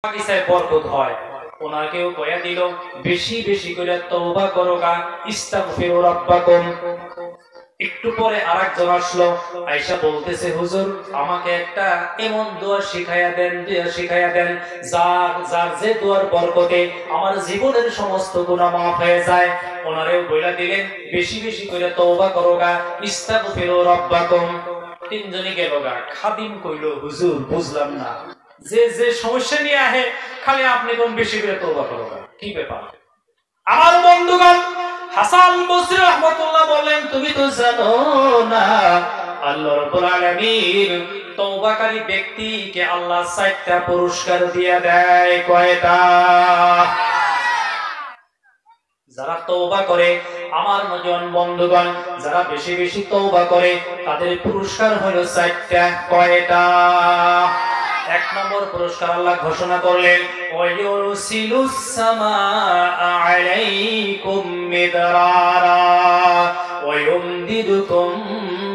বাগিচায় বরকত হয়। ওনাকেও কয়া দিল বেশি বেশি করে তওবা করো গা, ইস্তাগফিরু রাব্বাকুম। একটু পরে আরেকজন আসলো, আয়েশা বলতেছে হুজুর আমাকে একটা এমন দোয়া শিখাইয়া দেন, যার যে দোয়ার বরকতে আমার জীবনের সমস্ত গুনাহ মাফ হয়ে যায়। ওনারেও বইলা দিলেন বেশি বেশি করে তওবা করো গা, ইস্তাগফিরু রাব্বাকুম। তিনজনই গেল গা। খাদিম কইল হুজুর বুঝলাম না, যে যে সমস্যা নিয়ে আহে খালি আপনি কোন বেশি করে তওবা করো গা, কি ব্যাপার? আমার বন্ধুগণ, হাসান বসরি রাহমাতুল্লাহ বলেন তুমি তো জানো না আল্লাহ রাব্বুল আলামিন তওবাকারী ব্যক্তিকে আল্লাহ 4টা পুরস্কার দিয়ে দেয়। কয়টা? যারা তওবা করে, আমার নজন বন্ধুগণ, যারা বেশি বেশি তওবা করে তাদের পুরস্কার হলো 4টা। কয়টা? 1 নম্বর পুরস্কার আল্লাহ ঘোষণা করলেন ওয়ায়ুরসিলুস সামাআ আলাইকুম মিদরারা ওয়ায়ুমদিদুকুম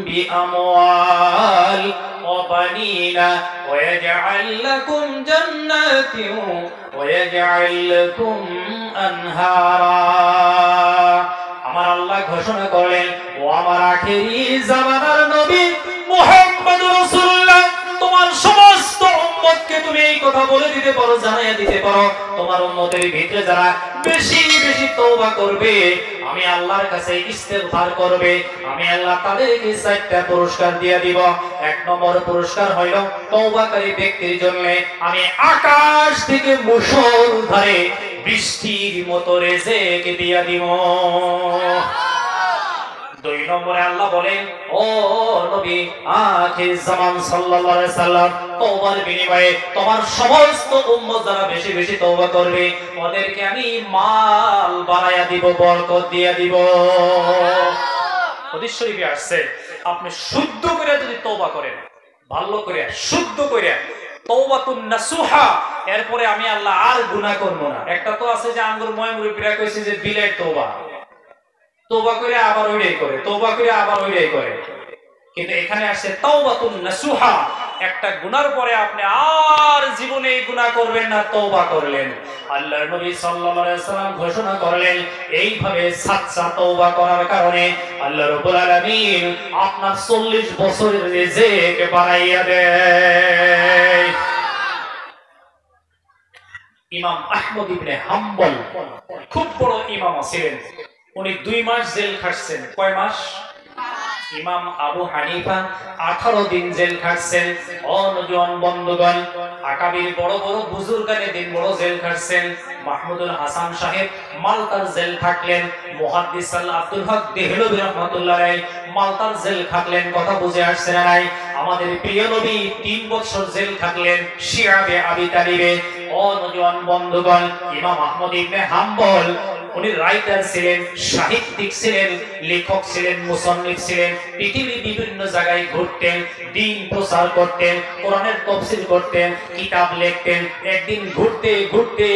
বিআমওয়াল ওয়া বানিনা ওয়ায়াজআল লাকুম জান্নাতিন ওয়ায়াজআল লাকুম আনহারা। আমার আল্লাহ ঘোষণা করলেন ও আমার আখেরি জামানার নবী মুহাম্মদুর রাসূলুল্লাহ, তোমার সমস্ত উম্মতকে তুমি এই কথা বলে দিতে পারো, জানাইয়া দিতে পারো, তোমার উম্মতের ভিতরে যারা বেশি বেশি তওবা করবে, আমি আল্লাহর কাছে ইস্তেগফার করবে, আমি আল্লাহ তাদেরকে 4টা পুরস্কার দিয়ে দিব। 1 নম্বর পুরস্কার হইল তওবাকারী ব্যক্তির জন্য আমি আকাশ থেকে মুষলধারে বৃষ্টির মতো রিজিক দিয়া দিব। 2 নম্বরে আল্লাহ বলেন ও নবী আখির জামান সাল্লাল্লাহু আলাইহি সাল্লাম, তওবার বিনিময়ে তোমার সমস্ত উম্মত যারা বেশি বেশি তওবা করবে ওদেরকে আমি মাল বাড়ায়া দিব, বরকত দিয়া দিব। হাদিস শরীফে আসছে আপনি শুদ্ধ করে যদি তওবা করেন, ভালো করে শুদ্ধ করে তওবাতুন নাসুহা, এরপরে আমি আল্লাহ আর গুনাহ করব না। একটা তো আছে যে আঙ্গুর ময় মুরব্বিরা কইছে যে বিলাই তওবা, তওবা করে আবার ওইটাই করে, তওবা করে আবার ওইটাই করে। কিন্তু এখানে আসছে তাওবাতুন নাসুহা, একটা গুনার পরে আপনি আর জীবনে এই গুনাহ করবেন না, তওবা করলেন। আল্লাহর নবী সাল্লাল্লাহু আলাইহি সাল্লাম ঘোষণা করলেন এইভাবে সাচ্চা তওবা করার কারণে আল্লাহ রাব্বুল আলামিন আপনার 40 বছরের রিজিক বাড়াইয়া দেয়। ইমাম আহমদ ইবনে হাম্বল খুব বড় ইমাম ছিলেন, উনি 2 মাস জেল খাটছেন। কয় মাস? ইমাম আবু হানিফা 18 দিন জেল খাটছেন। অনজন বন্ধুগণ, আকাবির বড় বড় বুজুর্গানে দিন বড় জেল খাটছেন। মাহমুদুল হাসান সাহেব মালতার জেল খাটলেন। মুহাদ্দিস আব্দুল হক দেহলভী রাহমাতুল্লাহ আলাইহি মালতার জেল খাটলেন। কথা বুঝে আসছে না নাই? আমাদের প্রিয় নবী 3 বছর জেল খাটলেন শিয়াবে আবি তালিবে। অনজন বন্ধুগণ, ইমাম আহমদ ইবনে হাম্বল উনি রাইটার ছিলেন, সাহিত্যিক ছিলেন, লেখক ছিলেন, মুসান্নিফ ছিলেন। পৃথিবীর বিভিন্ন জায়গায় ঘুরতেন, দ্বীন প্রচার করতেন, কোরআনের তাফসীর করতেন, কিতাব লিখতেন। একদিন ঘুরতে ঘুরতে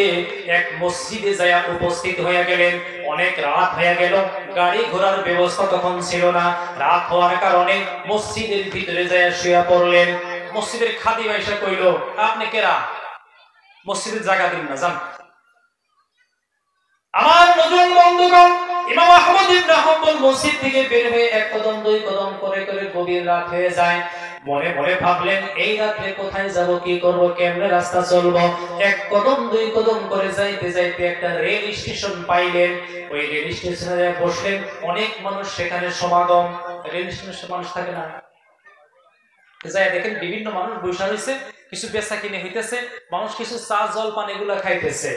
এক মসজিদে যায় উপস্থিত হয়ে গেলেন। অনেক রাত হয়ে গেল, গাড়ি ঘোড়ার ব্যবস্থা তখন ছিল না। রাত হওয়ার কারণে মসজিদের ভিতরে যায় শুয়ে পড়লেন। মসজিদের খাদিম এসে কইল আপনি কেরা, মসজিদের জায়গা দিন না, যান। আমার নজর বন্ধুগণ, ইমাম আহমদ ইবনে হাম্বল মসজিদ থেকে বের হয়ে 1 কদম 2 কদম করে করে গভীর রাত হয়ে যায়। মনে মনে ভাবলেন এই রাতে কোথায় যাব, কি করব, কেমনে রাস্তা চলবো। 1 কদম 2 কদম করে যাইতে যাইতে একটা রেল স্টেশন পাইলেন। ওই রেল স্টেশনে বসলেন, অনেক মানুষ সেখানে সমাগম। রেল স্টেশনে মানুষ থাকে না, যাই দেখেন বিভিন্ন মানুষ বসে রয়েছে, কিছু বেচা কিনে হইতেছে, মানুষ কিছু চা জল পান এগুলা খাইতেছে।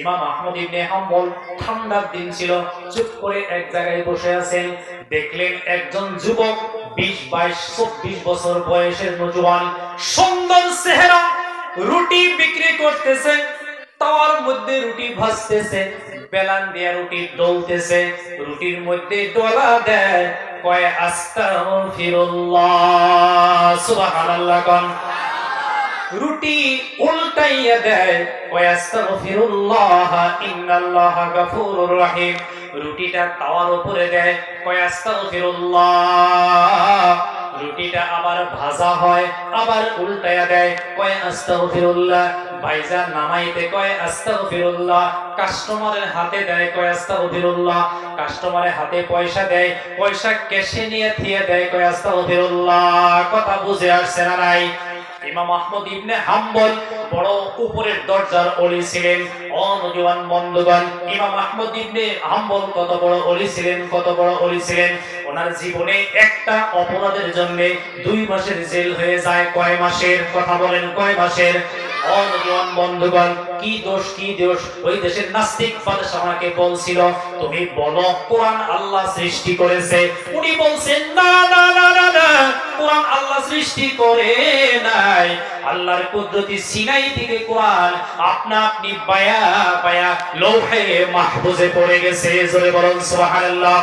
ইমাম আহমদ ইবনে হাম্বল, ঠান্ডার দিন ছিল, চুপ করে এক জায়গায় বসে আছেন। দেখলেন একজন যুবক 20, 22, 24 বছর বয়সের নওজোয়ান, সুন্দর চেহারা, রুটি বিক্রি করতেছে, তাওয়ার মধ্যে রুটি ভাজতেছে, বেলান দিয়ে রুটি ডলতেছে, রুটির মধ্যে ডলা দেয়, কয় আস্তাগফিরুল্লাহ, সুবহানাল্লাহ কোন। রুটি উল্টাইয়া দেয়, কয় আস্তাগফিরুল্লাহ ইন্নাল্লাহা গফুরুর রহিম। রুটিটা তাওয়ার উপরে দেয়, কয় আস্তাগফিরুল্লাহ রুটিটা আবার ভাজা হয়, আবার উল্টায়া দেয়, কয় আস্তাগফিরুল্লাহ। ভাইজান নামাইতে কয় আস্তাগফিরুল্লাহ। কাস্টমারের হাতে দেয়, কয় আস্তাগফিরুল্লাহ। কাস্টমারের হাতে পয়সা দেয়, পয়সা ক্যাশে নিয়ে থিয়ে দেয়, কয় আস্তাগফিরুল্লাহ। কথা বুঝে আসছে না নাই? ইমাম আহমদ ইবনে হাম্বল বড় উপরের দরজার ওলি ছিলেন। ও নওজোয়ান বন্ধুগণ, ইমাম আহমদ ইবনে হাম্বল কত বড় ওলি ছিলেন, কত বড় ওলি ছিলেন। ওনার জীবনে একটা অপরাধের জন্য 2 মাসের জেল হয়ে যায়। কয় মাসের? কথা বলেন, কয় মাসের? ও নওজোয়ান বন্ধুগণ, কি দোষ, কি দোষ? ওই দেশের নাস্তিক বাদশা আমাকে বলছিল, তুমি বলো কোরআন আল্লাহ সৃষ্টি করেছে। উনি বলছেন না না না না না, কোরআন আল্লাহ সৃষ্টি করে নাই। আল্লাহর কুদরতি সিনাই থেকে কোরআন আপনা আপনি বায়া বায়া লৌহে মাহফুজে পড়ে গেছে। জোরে বলুন সুবহানাল্লাহ।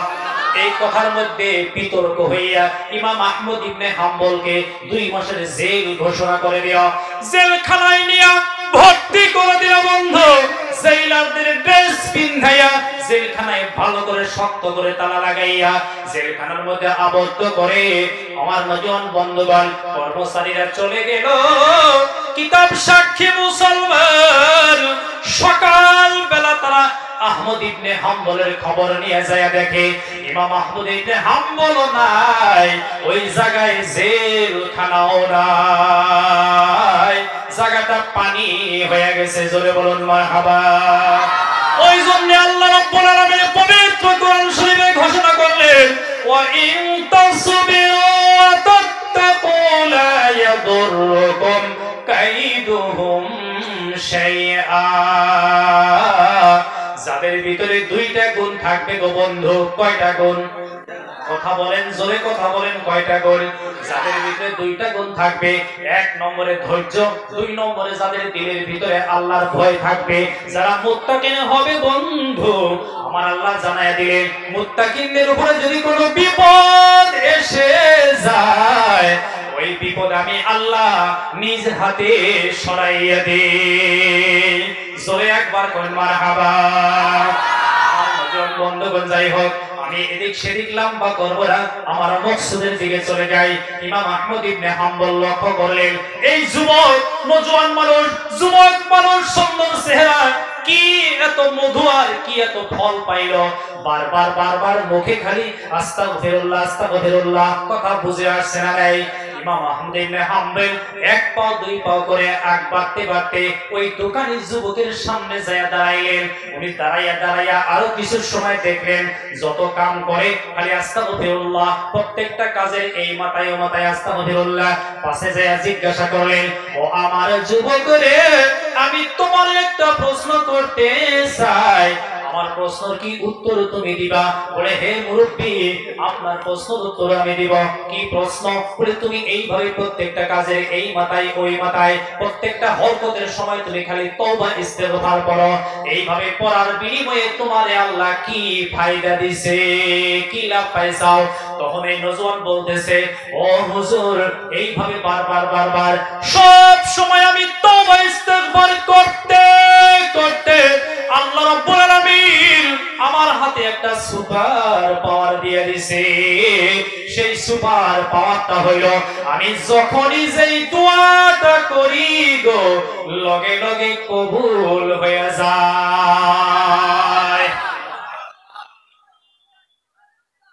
এই কথার মধ্যে বিতর্ক হইয়া ইমাম আহমদ ইবনে হাম্বলকে 2 মাসের জেল ঘোষণা করে দেওয়া, জেলখানায় নিয়া ভর্তি করে দিল বন্ধু। জেলারদের ড্রেস পিন্ধাইয়া জেলখানায় ভালো করে শক্ত করে তালা লাগাইয়া জেলখানার মধ্যে আবদ্ধ করে আমার নওজোয়ান বন্ধুগণ, কর্মচারীরা চলে গেল। কিতাব সাক্ষী মুসলমান, সকাল বেলা তারা আহমদ ইবনে হাম্বলের খবর নিয়ে যায়, দেখে ইমাম আহমদ ইবনে হাম্বল নাই, ওই জায়গায় জেলখানাও নাই, জায়গাটা পানি হয়ে গেছে। জোরে বলুন মারহাবা। ওই জন্য আল্লাহ রাব্বুল আলামিন পবিত্র কোরআন শরীফে ঘোষণা করলেন, ওয়া ইন তাসবিরু ওয়া তাত্তাকু লা ইয়াদুররুকুম কাইদুহুম শাইআ। যাদের ভিতরে 2টা গুণ থাকবে গো বন্ধু। কয়টা গুণ? কথা বলেন, জোরে কথা বলেন, কয়টা গুণ? যাদের ভিতরে 2টা গুণ থাকবে, 1 নম্বরে ধৈর্য, 2 নম্বরে যাদের দিলের ভিতরে আল্লাহর ভয় থাকবে, যারা মুত্তাকিন হবে বন্ধু। আমার আল্লাহ জানায়া দিলেন, মুত্তাকিনদের উপরে যদি কোনো বিপদ এসে যায়, ওই বিপদ আমি আল্লাহ নিজ হাতে সরাইয়া দেই। জোরে একবার করেন মারহাবা। বন্ধুগণ, যাই হোক, আমি এদিক সেদিক লম্বা করবো না, আমার মকসুদের দিকে চলে যাই। ইমাম আহমদ ইবনে হাম্বল লক্ষ্য করলেন, এই যুবক, নওজোয়ান মানুষ, যুবক মানুষ, সুন্দর চেহারা, কি এত মধু আর কি এত ফল পাইল? বারবার বারবার মুখে খালি আস্তাগফিরুল্লাহ আস্তাগফিরুল্লাহ। কথা বুঝে আসছে না নাই? ইমাম আহমদ ইবনে হাম্বল 1 পাও 2 পাও করে আগ বাড়তে বাড়তে ওই দোকানি যুবকের সামনে যায় দাঁড়াইলেন। উনি দাঁড়াইয়া আরো কিছু সময় দেখলেন, যত কাম করে খালি আস্তাগফিরুল্লাহ, প্রত্যেকটা কাজের এই মাথায় ও মাথায় আস্তাগফিরুল্লাহ। পাশে যায় জিজ্ঞাসা করলেন, ও আমার যুবক রে, আমি তোমার একটা প্রশ্ন করতে চাই, আমার প্রশ্নের কি উত্তর তুমি দিবা? বলে, হে মুরব্বী, আপনার প্রশ্নের উত্তর আমি দিব। কি প্রশ্ন? বলে, তুমি এইভাবে প্রত্যেকটা কাজের এই মাথায় ওই মাথায় প্রত্যেকটা হরকতের সময় তুমি খালি তওবা ইস্তেগফার করো, এইভাবে পড়ার বিনিময়ে তোমারে আল্লাহ কি ফায়দা দিছে, কি লাভ পাইছাও? তখন এই নওজোয়ান বলতেছে, ও হুজুর, এইভাবে বারবার বারবার সব সময় আমি তওবা ইস্তেগফার করতে করতে আল্লাহ রাব্বুল আলামিন আমার হাতে একটা সুপার পাওয়ার দিয়ে দিয়েছে। সেই সুপার পাওয়ারটা হইল, আমি যখনই যেই দোয়াটা করি গো, লগে লগে কবুল হয়ে যায়।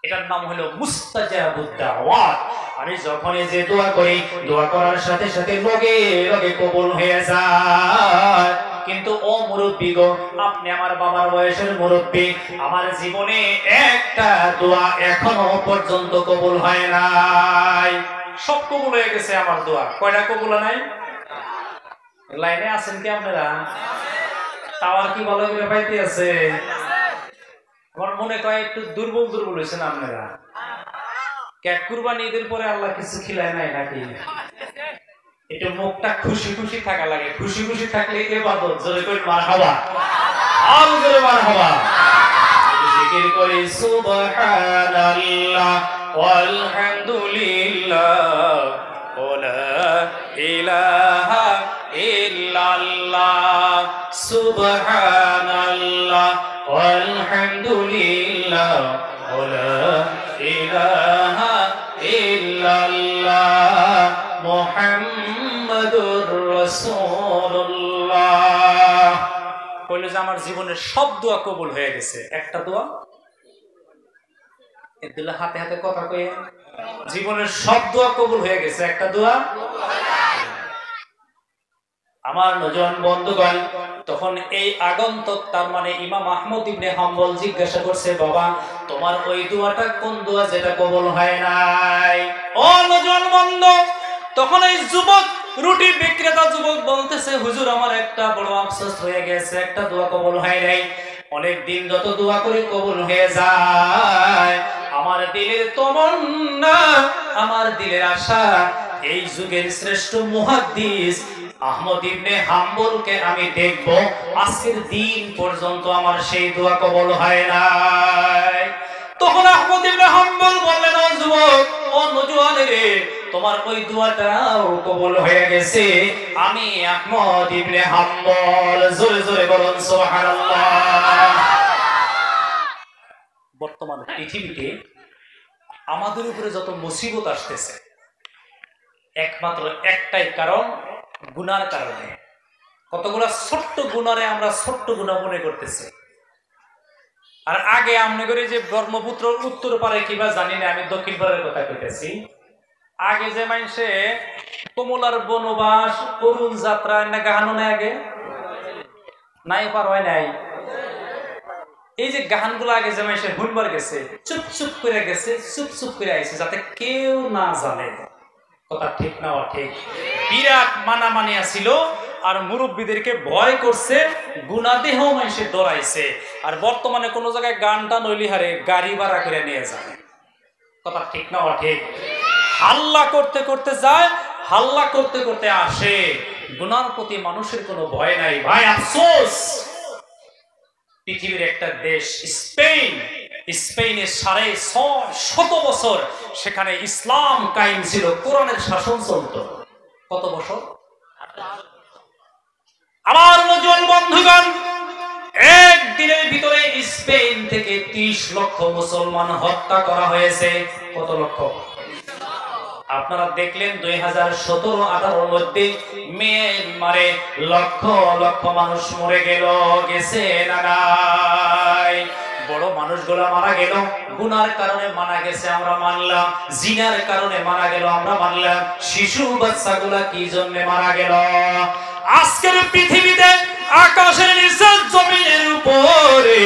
এটার নাম হলো মুস্তাজাবুদ দাওয়াত। আমি যখনই যে দোয়া করি, দোয়া করার সাথে সাথে লগে লগে কবুল হয়ে যায়। কিন্তু ও মুরব্বী গো, আপনি আমার বাবার বয়সের মুরব্বী, আমার জীবনে একটা দোয়া এখনো পর্যন্ত কবুল হয় নাই। সব কবুল হয়ে গেছে আমার দোয়া, কয়টা কবুল নাই? লাইনে আছেন কি আপনারা? টাওয়ার কি ভালো করে পাইতে আছে? আমার মনে কয় একটু দুর্বল দুর্বল হয়েছেন আপনারা। কুরবানি ঈদের পরে আল্লাহ কিছু খিলায় নাই নাকি? একটু মুখটা খুশি খুশি থাকা লাগে, খুশি খুশি থাকলে ইবাদত। জোরে করে মারহাবা, আর জোরে মারহাবা। জিকির করি সুবহানাল্লাহ ওয়ালহামদুলিল্লাহ ওয়ালা ইলাহা ইল্লাল্লাহ, সুবহানাল্লাহ ওয়ালহামদুলিল্লাহ ওয়ালা ইলাহা ইল্লাল্লাহ। রাসূলুল্লাহ। কইল যে আমার জীবনের সব দোয়া কবুল হয়ে গেছে, একটা দোয়া এদিকে হাতে হাতে কথা কয়ে জীবনের সব দোয়া কবুল হয়ে গেছে, একটা দোয়া। আমার নজন বন্ধুগণ, তখন এই আগন্তুক তার মানে ইমাম আহমদ ইবনে হাম্বল জিজ্ঞাসা করছে, বাবা তোমার ওই দোয়াটা কোন দোয়া যেটা কবুল হয় নাই? ও নজন বন্ধু, তখন এই যুবক রুটি বিক্রেতা যুবক বলতেছে, হুজুর আমার একটা বড় আফসোস হয়ে গেছে, একটা দোয়া কবুল হয় নাই। অনেক দিন যত দোয়া করে কবুল হয়ে যায়, আমার দিলের তমন্না, আমার দিলের আশা, এই যুগের শ্রেষ্ঠ মুহাদ্দিস আহমদ ইবনে হাম্বলকে আমি দেখব, আজকের দিন পর্যন্ত আমার সেই দোয়া কবুল হয় নাই। তখন আহমদ ইবনে হাম্বল বললেন, ও যুবক, ও নওজোয়ান রে, তোমার ওই দোয়াটাও কবুল হয়ে গেছে। আমি আহমদ ইবনে হাম্বল। জোরে জোরে বলুন সুবহানাল্লাহ। বর্তমান পৃথিবীতে আমাদের উপরে যত মুসিবত আসতেছে, একমাত্র একটাই কারণ, গুনার কারণে। কতগুলা ছোট্ট গুনারে আমরা ছোট্ট গুনাহ মনে করতেছি। আর আগে আমনে করে যে ব্রহ্মপুত্র উত্তর পারে কিবা জানি না, আমি দক্ষিণ পারের কথা কইতেছি। আগে যে মানুষে কমলার বনবাস, অরুণ যাত্রা না গাহানো নাই, আগে নাই পার হয় নাই। এই যে গাহানগুলো আগে যে মানুষে হুনবার গেছে, চুপ চুপ করে গেছে, চুপ চুপ করে আইছে, যাতে কেউ না জানে। কথা ঠিক না ঠিক? বিরাট মানামানি ছিল, আর মুরব্বীদেরকে ভয় করছে, গুনাদেহ মানুষে ডরাইছে। আর বর্তমানে কোন জায়গায় গানটা নইলি হারে গাড়ি ভাড়া করে নিয়ে যায়। কথা ঠিক না ঠিক? হাল্লা করতে করতে যায়, হাল্লা করতে করতে আসে। গুনার প্রতি মানুষের কোনো ভয় নাই। ভাই আফসোস, পৃথিবীর একটা দেশ স্পেন, স্পেনে 650 বছর সেখানে ইসলাম কায়েম ছিল, কোরআনের শাসন চলত। কত বছর? আমার নজন বন্ধুগণ, একদিনের ভিতরে স্পেন থেকে 30 লক্ষ মুসলমান হত্যা করা হয়েছে। কত লক্ষ? আপনারা দেখলেন 2017-18 মধ্যে মিয়ানমারে লক্ষ লক্ষ মানুষ মরে গেছে না নাই? বড় মানুষগুলো মারা গেল, গুনার কারণে মারা গেছে আমরা মানলাম, জিনার কারণে মারা গেল আমরা মানলাম, শিশু বাচ্চাগুলা কি জন্য মারা গেল? আজকের পৃথিবীতে আকাশের নিচে জমিনের উপরে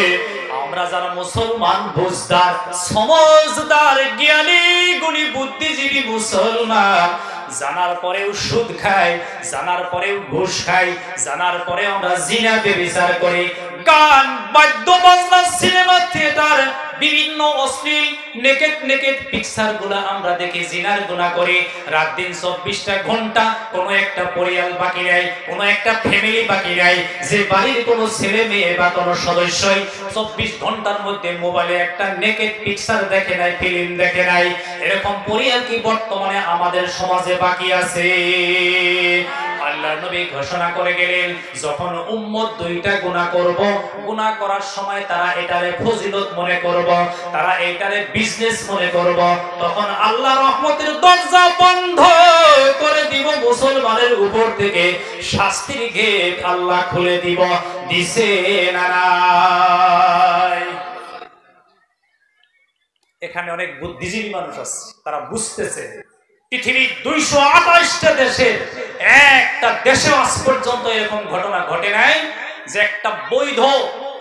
আমরা যারা মুসলমান, বুঝদার, সমজদার, জ্ঞানী, গুণী, বুদ্ধিজীবী মুসলমান, জানার পরেও সুদ খাই, জানার পরেও ঘুষ খাই, জানার পরে আমরা জিনা ব্যভিচার করি, গান, বাদ্য বাজনা, সিনেমা, থিয়েটার, বিভিন্ন অশ্লীল নেকেট পিকচার গুলা আমরা দেখি, জিনার গুনাহ করি। রাত দিন 24টা ঘন্টা কোনো একটা পরিবার বাকি নাই, কোনো একটা ফ্যামিলি বাকি নাই যে বাড়ির কোনো ছেলে মেয়ে বা কোনো সদস্যই 24 ঘন্টার মধ্যে মোবাইলে একটা নেকেট পিকচার দেখে নাই, ফিল্ম দেখে নাই। এরকম পরিবার কি বর্তমানে আমাদের সমাজে বাকি আছে? আল্লাহর নবী ঘোষণা করে গেলেন, যখন উম্মত দুইটা গুনাহ করব, গুনাহ করার সময় তারা এটারে ফজিলত মনে করব, তারা এটারে বিজনেস মনে করব, তখন আল্লাহ রহমতের দরজা বন্ধ করে দিব, মুসলমানের উপর থেকে শাস্তির গেট আল্লাহ খুলে দিব। দিছে না নাই? এখানে অনেক বুদ্ধিজীবী মানুষ আছে, তারা বুঝতেছে পৃথিবীর 228টা দেশের একটা দেশে আজ পর্যন্ত এরকম ঘটনা ঘটে নাই যে একটা বৈধ,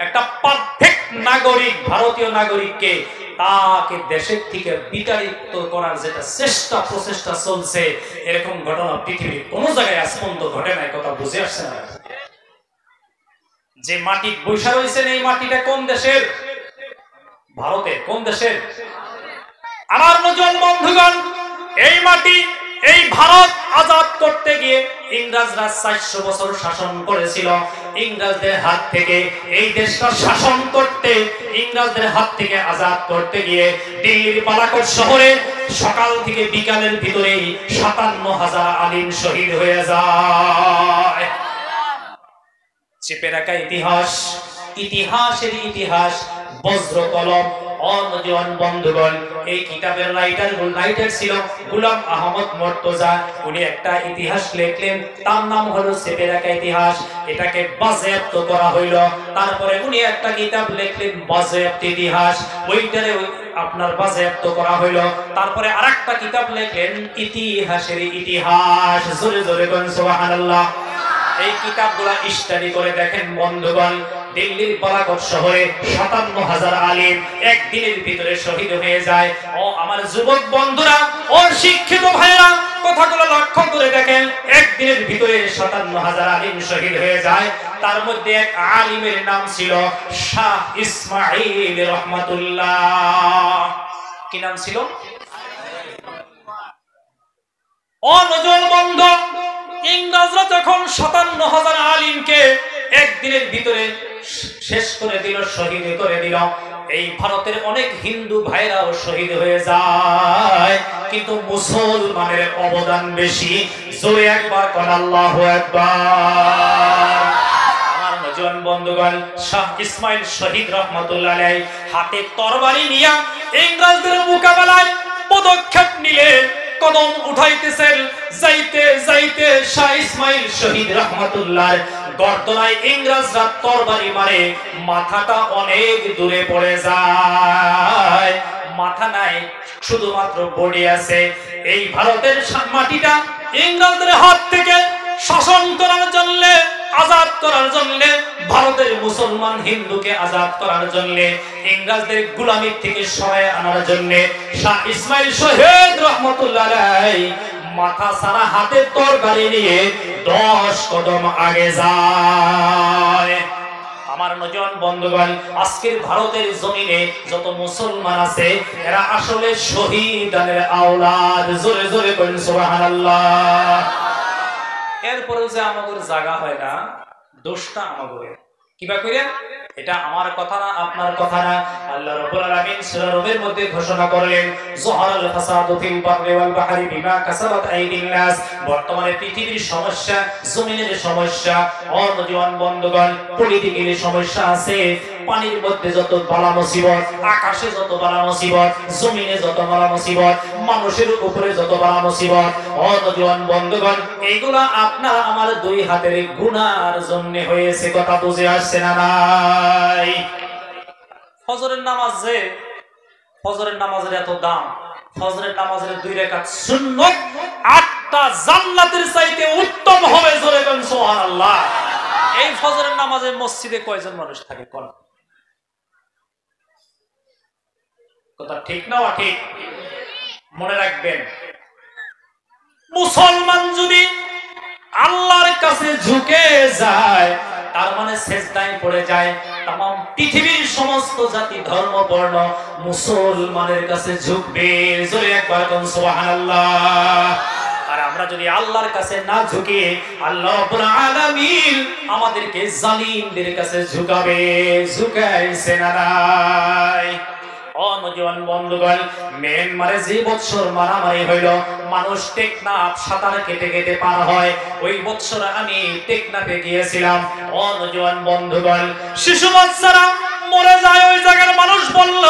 একটা পারফেক্ট নাগরিক, ভারতীয় নাগরিককে তাকে দেশের থেকে বিতাড়িত করার যেটা প্রচেষ্টা চলছে, এরকম ঘটনা পৃথিবীর কোন জায়গায় আজ পর্যন্ত ঘটে নাই। কথা বুঝে আসছে না? যে মাটি বৈশা রয়েছেন, এই মাটিটা কোন দেশের? ভারতের। কোন দেশের? আমার নজন বন্ধুগণ, এই মাটি, এই ভারত আজাদ করতে গিয়ে ইংরেজরা 400 বছর শাসন করেছিল। ইংরেজদের হাত থেকে এই দেশটা শাসন করতে, ইংরেজদের হাত থেকে আজাদ করতে গিয়ে দিল্লির বালাকোট শহরে সকাল থেকে বিকালের ভিতরেই 57,000 আলিম শহীদ হয়ে যায়। চেপে রাখা ইতিহাস, ইতিহাসের ইতিহাস, বজ্র কলম, নওজোয়ান বন্ধুগণ, এই কিতাবের রাইটার ছিল গোলাম আহমদ মর্তজা। উনি একটা ইতিহাস লিখলেন, তার নাম হলো সেপেরাকা ইতিহাস। এটাকে বাজেয়াপ্ত করা হইল। তারপরে উনি একটা কিতাব লিখলেন বাজেয়াপ্ত ইতিহাস, ওইটারে আপনার বাজেয়াপ্ত করা হইল। তারপরে আরেকটা কিতাব লিখলেন ইতিহাসের ইতিহাস। জোরে জোরে বলেন সুবহানাল্লাহ। এই কিতাবগুলা স্টাডি করে দেখেন বন্ধুগণ, দিল্লির বালাকোট শহরে ৫৭,০০০ আলিম একদিনের ভিতরে শহীদ হয়ে যায়। ও আমার যুবক বন্ধুরা, ও শিক্ষিত ভাইরা, কথাগুলো লক্ষ্য করে দেখেন, একদিনের ভিতরে ৫৭,০০০ আলিম শহীদ হয়ে যায়। তার মধ্যে এক আলিমের নাম ছিল শাহ ইসমাঈল রহমাতুল্লাহ। কি নাম ছিল? ও নওজোয়ান বন্ধু, ইংরেজরা যখন ৫৭,০০০ আলিমকে একদিনের ভিতরে শেষ করে দিল, শহীদ করে দিল, এই ভারতের অনেক হিন্দু ভাইরাও শহীদ হয়ে যায়, কিন্তু মুসলমানের অবদান বেশি। জোরে একবার কোন আল্লাহু আকবার। আমার নওজোয়ান বন্ধুগণ, শাহ ইসমাইল শহীদ রহমাতুল্লাহ আলাইহি হাতে তরবারি নিয়ে ইংরেজদের মোকাবেলায় পদক্ষেপ নিলেন, কদম উঠাইতেছেন। যাইতে যাইতে শাহ ইসমাইল শহীদ রহমাতুল্লাহর গর্দনায় ইংরেজরা তরবারি মারে, মাথাটা অনেক দূরে পড়ে যায়। মাথা নাই, শুধুমাত্র বডি আছে। এই ভারতের মাটিটা ইংরেজদের হাত থেকে শাসন করার জন্য, আজাদ করার জন্য, ভারতের মুসলমান হিন্দুকে আজাদ করার জন্য, ইংরেজদের গোলামি থেকে সরায় আনার জন্য শাহ ইসমাইল শহীদ রহমাতুল্লাহ আলাইহি মাথা সারা হাতে তরবারি নিয়ে 10 কদম আগে যায়। আমার নওজোয়ান বন্ধুগণ, আজকের ভারতের জমিনে যত মুসলমান আছে, এরা আসলে শহীদানের আওলাদ। জোরে জোরে বলেন সুবহানাল্লাহ। এরপরে যে আমাদের জায়গা হয় না, দোষটা আমাদের। কিবা কইরা? এটা আমার কথা না, আপনার কথা না। আল্লাহ রাব্বুল আলামিন সূরা রুমের মধ্যে ঘোষণা করলেন, যুহারাল ফাসাদু ফিল বাররি ওয়াল বাহরি বিমা কাসাবাত আইদিন নাস। বর্তমানে পৃথিবীর সমস্যা, জমিনের সমস্যা, নওজোয়ান বন্ধুগণ, পলিটিক্যালি সমস্যা আছে। পানির মধ্যে যত বালা মুসিবত, আকাশে যত বালা মুসিবত, জমিনে যত বালা মুসিবত, মানুষের উপরে যত বালা মুসিবত, নওজোয়ান বন্ধুগণ, এইগুলা আপনার আমার দুই হাতের গুনার জন্য হয়েছে। কথা বুঝে আসছে না নাই? ফজরের নামাজ, যে ফজরের নামাজের এত দাম, ফজরের নামাজের 2 রাকাত সুন্নাত 8টা জান্নাতের চাইতে উত্তম হবে। জোরে বলেন সুবহানাল্লাহ। এই ফজরের নামাজে মসজিদে কয়জন মানুষ থাকে? কোন কথা ঠিক না? ঠিক মনে রাখবেন, মুসলমান যদি আল্লাহর কাছে ঝুঁকে যায়, তার মানে সেজদায় পড়ে যায়, तमाम পৃথিবীর সমস্ত জাতি ধর্ম বর্ণ মুসলমানের কাছে ঝুঁকবে। জোরে একবার কোন সুবহানাল্লাহ। আর আমরা যদি আল্লাহর কাছে না ঝুঁকি, আল্লাহ রাব্বুল আলামিন আমাদেরকে জালিমদের কাছে ঝুঁকাবে। ঝুঁকাইছে না নাই? নওজোয়ান বন্ধুগণ, মিয়ানমারে যে বছর মারামারি হইল, মানুষ টেকনাফ সাঁতার কেটে কেটে পার হয়, ওই বছর আমি টেকনাফে গিয়েছিলাম। নওজোয়ান বন্ধুগণ, শিশু বাচ্চারা মরে যায়। ওই জায়গার মানুষ বলল,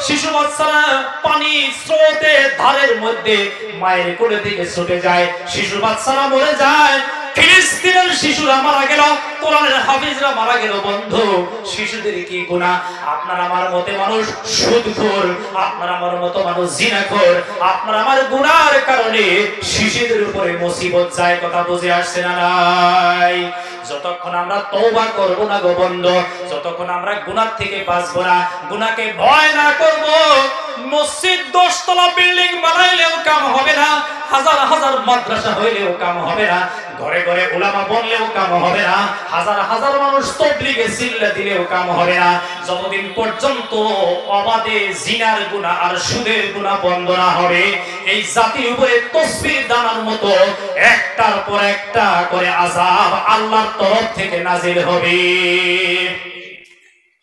শিশু বাচ্চারা পানি স্রোতে ধারের মধ্যে মায়ের কোলে থেকে ছুটে যায়, শিশু বাচ্চারা মরে যায়। ফিলিস্তিনের শিশুরা মারা গেল, কোরআনের হাফিজরা মারা গেল। বন্ধু, শিশুদের কি গুনাহ? আপনার আমার মতে মানুষ সুদখোর, আপনার আমার মতো মানুষ জিনাখোর, আপনার আমার গুনার কারণে শিশুদের উপরে মুসিবত যায়। কথা বুঝে আসছে না নাই? যতক্ষণ আমরা তওবা করব না গো বন্ধু, যতক্ষণ আমরা গুনাহ থেকে বাঁচব না, গুনাহকে ভয় না করব, মসজিদ 10 তলা বিল্ডিং বানাইলেও কাম হবে না, হাজার হাজার মাদ্রাসা হইলেও কাম হবে না, ঘরে ঘরে উলামা বললেও কাম হবে না, হাজার হাজার মানুষ তাবলীগে চিল্লা দিলেও কাম হবে না, যতদিন পর্যন্ত অবাধে জিনার গুনাহ আর সুদের গুনাহ বন্ধ না হবে, এই জাতির উপরে তসবির দানার মতো একটার পর একটা করে আযাব আল্লাহর তরফ থেকে নাজিল হবে।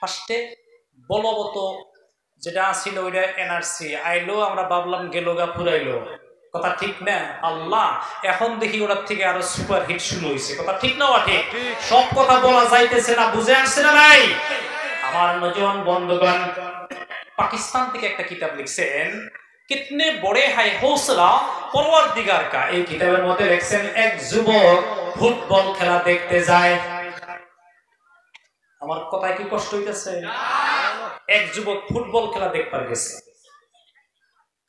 ফার্স্টে বলবত যেটা ছিল ওইটা এনআরসি আইলো, আমরা ভাবলাম গেলোগা ফুরাইলো। কথা ঠিক না? আল্লাহ এখন দেখি ওটার থেকে আরো সুপার হিট শুরু হয়েছে। কথা ঠিক না? ঠিক। সব কথা বলা যাইতেছে না, বুঝে আসছে না নাই? আমার নওজোয়ান বন্ধুগণ, পাকিস্তান থেকে একটা কিতাব লিখছেন, কিতনে বড়ে হাই হৌসলা পরওয়ারদিগার কা। এই কিতাবের মধ্যে লিখছেন এক যুবক ফুটবল খেলা দেখতে যায়। আমার কথায় কি কষ্ট হইতেছে? এক যুবক ফুটবল খেলা দেখবার গেছে,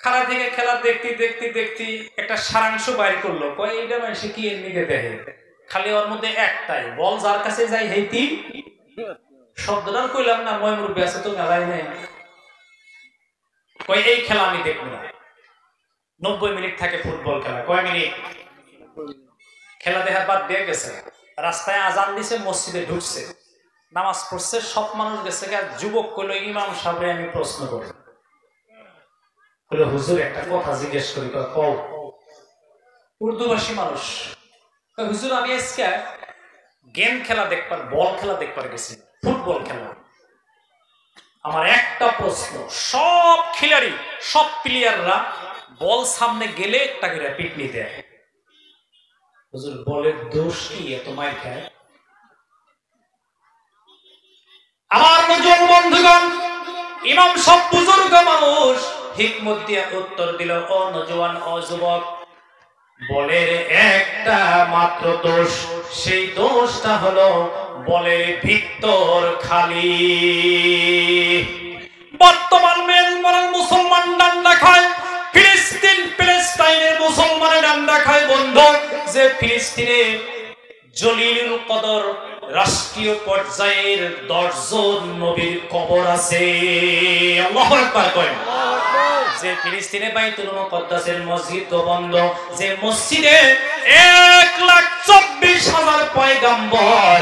খেলা থেকে খেলা দেখতে দেখতে দেখতে একটা সারাংশ বাইর করলো, কয় এইটা মানুষে কি এমনিতে দেখে, খালি ওর মধ্যে একটাই, বল যার কাছে যায় হেইতি শব্দটা কইলাম না, ময় মুরব্বী আছে তো মেলায় নেই, কয় এই খেলা আমি দেখবো না। 90 মিনিট থাকে ফুটবল খেলা, কয় মিনিট? খেলা দেখার বাদ দিয়ে গেছে, রাস্তায় আজান দিছে, মসজিদে ঢুকছে, নামাজ পড়ছে, সব মানুষ গেছে। যুবক কইলো, ইমাম সাহেবরে আমি প্রশ্ন করি, হুজুর একটা কথা জিজ্ঞেস করি। কও। উর্দুভাষী মানুষ। হুজুর আমি আজকে গেম খেলা দেখবার, বল খেলা দেখবার গেছি, ফুটবল খেলা। আমার একটা প্রশ্ন, সব খেলাড়ি, সব প্লেয়াররা বল সামনে গেলে একটা করে পিটনি দেয়, হুজুর বলের দোষ কি এত মার খায়? আমার নজর বন্ধুগণ, ইমাম সব বুজুর্গ মানুষ হিকমত দিয়ে উত্তর দিল, ও নজওয়ান, ও যুবক, বলের একটা মাত্র দোষ, সেই দোষটা হলো বলের ভিতর খালি। বর্তমান মুসলমান ডান্ডা খায়, ফিলিস্তিনের মুসলমানের ডান্ডা খায় বন্ধু। যে ফিলিস্তিনে জলিলুল কদর রাষ্ট্রীয় পর্যায়ের 10 জন নবীর কবর আছে, আল্লাহু আকবার করেন। যে ফিলিস্তিনে বাইতুল মুকদ্দাসের মসজিদ বন্ধ, যে মসজিদে 1,24,000 পয়গম্বর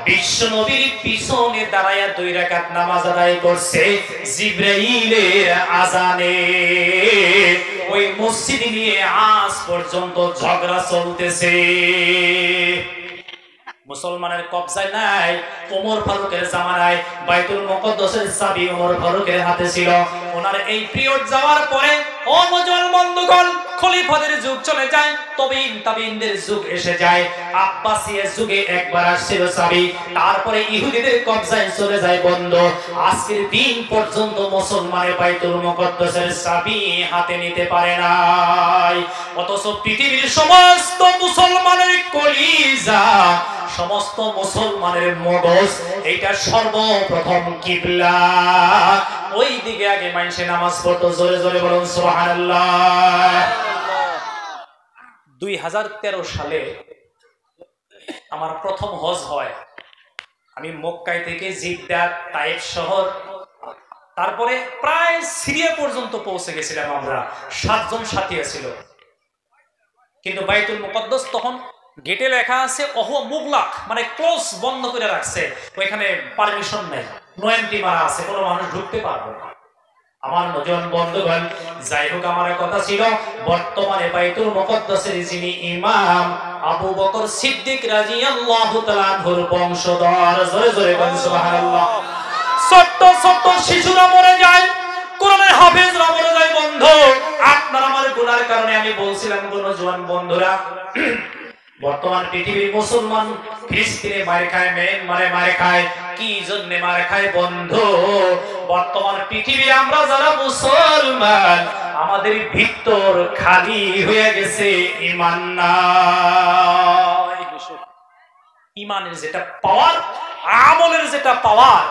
বিশ্ব নবীর পিছনে দাঁড়ায়া 2 রাকাত নামাজ আদায় করছে জিবরাইলের আযানে, ওই মসজিদ নিয়ে আজ পর্যন্ত ঝগড়া চলতেছে। মুসলমানের কবজায় নাই। ওমর ফারুকের জামানায় বাইতুল মুকদ্দাসের চাবি ওমর ফারুকের হাতে ছিল। ওনার এই পিরিয়ড যাওয়ার পরে ও মুসলমান বন্ধুগণ, খলিফাদের যুগ চলে যায়, তাবিঈনদের যুগ এসে যায়। আব্বাসিয়া যুগে একবার আসছিল চাবি, তারপরে ইহুদিদের কবজায় চলে যায় বন্ধ। আজকের দিন পর্যন্ত মুসলমানের বাইতুল মুকদ্দাসের চাবি হাতে নিতে পারে নাই। অথচ পৃথিবীর সমস্ত মুসলমানের কলিজা, সমস্ত মুসলমানের মগজ, এইটা সর্বপ্রথম কিবলা। ওই দিকে আগে মানুষে নামাজ পড়তো, জোরে জোরে বলুন সুবহানাল্লাহ। 2013 সালে আমার প্রথম হজ হয়। আমি মক্কায় থেকে জিদ্দা, তাইফ শহর, তারপরে প্রায় সিরিয়া পর্যন্ত পৌঁছে গেছিলাম আমরা। 7 জন সাথী ছিল। কিন্তু বাইতুল মুকদ্দাস তখন গেটে লেখা আছে মুগলাক, মানে ক্লোজ, বন্ধ করে রাখছে। ওইখানে পারমিশন নেই, নো এন্ট্রি মারা আছে, কোনো মানুষ ঢুকতে পারবে না। আমার নজন বন্ধুগণ, যাই হোক, আমার কথা ছিল বর্তমানে বাইতুল মুকদ্দাসের যিনি ইমাম, আবু বকর সিদ্দিক রাদিয়াল্লাহু তাআলা আনহুর বংশধর, জোরে জোরে বলেন সুবহানাল্লাহ। ছোট্ট ছোট্ট শিশুরা মরে যায়, কোরআনের হাফেজরা মরে যায় বন্ধু। আপনার আমার গুনার কারণে আমি বলছিলাম, কোন জওয়ান বন্ধুরা, বর্তমান পৃথিবীর মুসলমান ফিলিস্তিনে মার খায়, মিয়ানমারে মার খায়। কি জন্য মার খায় বন্ধু? বর্তমান পৃথিবীর আমরা যারা মুসলমান, আমাদের ভিতর খালি হয়ে গেছে, ঈমান নাই। ঈমানের যেটা পাওয়ার, আমলের যেটা পাওয়ার,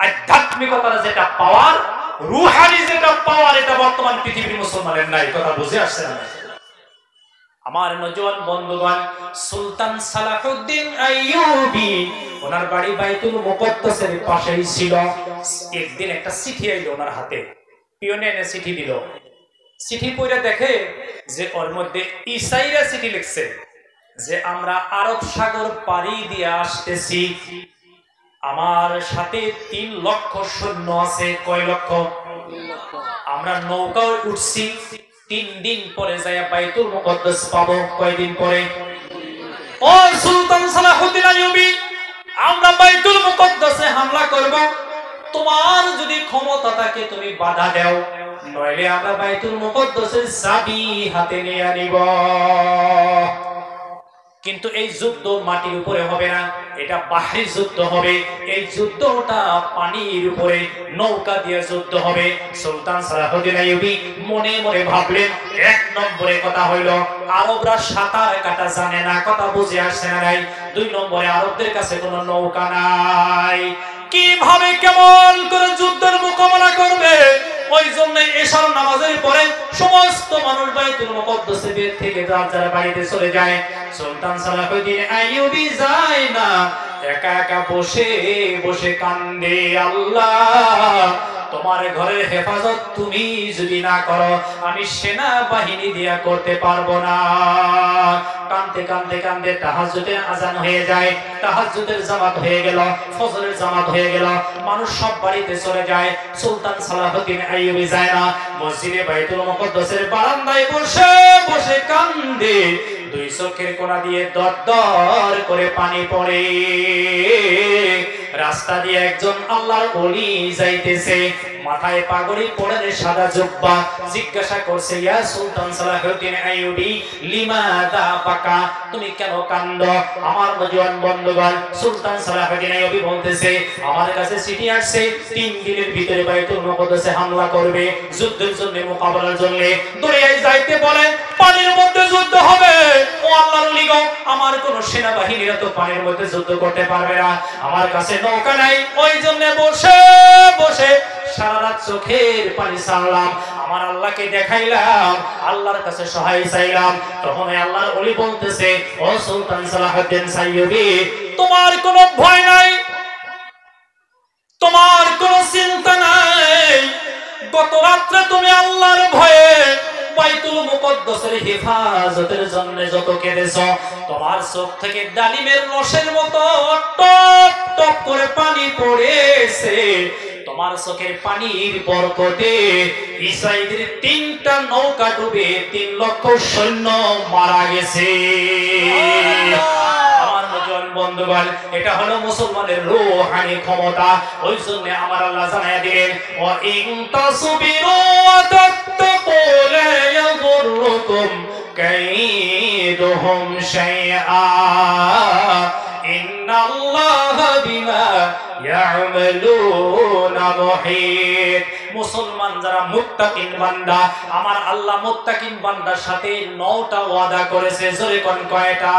আধ্যাত্মিকতার যেটা পাওয়ার, রুহানি যেটা পাওয়ার, এটা বর্তমান পৃথিবীর মুসলমানের নাই। কথা বুঝে আসছে না? আমার নজওয়ান বন্ধুগণ, সুলতান সালাহুদ্দিন আইয়ুবী, ওনার বাড়ি বাইতুল মুকদ্দাসের পাশেই ছিল। একদিন একটা চিঠি আইলো ওনার হাতে, পিয়নে এনে চিঠি দিল। চিঠি পড়ে দেখে যে ওর মধ্যে ঈসাইরা চিঠি লিখছে যে আমরা আরব সাগর পাড়ি দিয়ে আসতেছি, আমার সাথে 3 লক্ষ সৈন্য আছে। কয় লক্ষ? আমরা নৌকায় উঠছি, 3 দিন পরে যাইয়া বাইতুল মুকদ্দাস পাবো। কয়দিন পরে? ও সুলতান সালাহুদ্দিন আইয়ুবী, আমরা বাইতুল মুকদ্দাসে হামলা করব, তোমার যদি ক্ষমতা থাকে তুমি বাধা দাও, নইলে আমরা বাইতুল মুকদ্দাসের চাবি হাতে নিয়ে নিব। কিন্তু এই যুদ্ধ মাটির উপরে হবে না, এটা বাহরি যুদ্ধ হবে। এই যুদ্ধটা পানির উপরে নৌকা দিয়ে যুদ্ধ হবে। সুলতান সালাহুদ্দিন আইয়ুবী মনে মনে ভাবলেন, এক নম্বরে কথা হইল আরবরা সাঁতার কাটা জানে না, কথা বুঝে আসছে না নাই। দুই নম্বরে আরবদের কাছে কোনো নৌকা নাই, কিভাবে কেমন করে যুদ্ধের মোকাবেলা করবে? ওই জন্য এশার নামাজের পরে সমস্ত মানুষ বাইতুল মুকদ্দাসে বের থেকে যার যার বাড়িতে চলে যায়। সুলতান সালাহুদ্দিন আইয়ুবী যায় না, একা একা বসে বসে কান্দে, আল্লাহ তোমার ঘরের হেফাজত তুমি যদি না করো আমি সেনা বাহিনী দিয়া করতে পারবো না। কান্দতে কান্দতে কান্দতে তাহাজ্জুদের আজান হয়ে যায়, তাহাজ্জুদের জামাত হয়ে গেল, ফজরের জামাত হয়ে গেল, মানুষ সব বাড়িতে চলে যায়। সুলতান সালাহুদ্দিন আইয়ুবী যায় না, মসজিদে বাইতুল মুকদ্দাসের বারান্দায় বসে বসে কান্দে। দুই চোখের কোণা দিয়ে দর দর করে পানি পড়ে। রাস্তা দিয়ে একজন আল্লাহর ওলি যাইতেছে, মাথায় পাগড়ি পরে সাদা জুব্বা। জিজ্ঞাসা করছে, ইয়া সুলতান সালাহুদ্দিন আইয়ুবী লিমাদা বাকা, তুমি কেন কান্দো? আমার নওজোয়ান বন্ধুগণ, সুলতান সালাহুদ্দিন আইয়ুবী বলতেছে, আমার কাছে চিঠি আসছে 3 দিনের ভিতরে বাইতুল মুকদ্দাসে হামলা করবে, যুদ্ধের জন্য, মোকাবেলার জন্য। দরিয়ায় যাইতে বলে, পানির মধ্যে যুদ্ধ হবে। ও আল্লাহর ওলি গো, আমার কোন সেনাবাহিনীরা তো পানির মধ্যে যুদ্ধ করতে পারবে না, আমার কাছে নৌকা নাই। ওই জন্য বসে বসে সারা রাত চোখের পানি ছাড়লাম, আমার আল্লাহকে দেখাইলাম, আল্লাহর কাছে সহায় চাইলাম। তখন আল্লাহর ওলি বলতেছে, ও সুলতান সালাহুদ্দিন আইয়ুবী, তোমার কোনো ভয় নাই, তোমার কোনো চিন্তা নাই। গত রাত্রে তুমি আল্লাহর ভয়ে বাইতুল মুকদ্দাসের হেফাজতের জন্য যত কেঁদেছো, তোমার চোখ থেকে ডালিমের রসের মতো টপ টপ করে পানি পড়েছে। তোমার চোখের পানির বরকতে ইসরায়েলের 3টা নৌকা ডুবে 3 লক্ষ সৈন্য মারা গেছে। আমার নওজোয়ান বন্ধুগণ, এটা হলো মুসলমানের রূহানি ক্ষমতা। ওই জন্য আমার আল্লাহ জানায়া দিলেন, ওয়া ইন তাসবিরু ওয়া তাত্তাকু লা ইয়াদুররুকুম কাইদুহুম শাইআ ইন্নাল্লাহা বিমা ইয়ামালুনা মুহিত। মুসলমান যারা মুত্তাকিন বান্দা, আমার আল্লাহ মুত্তাকিন বান্দার সাথে 9টা ওয়াদা করেছে। জোরে কোন কয়টা?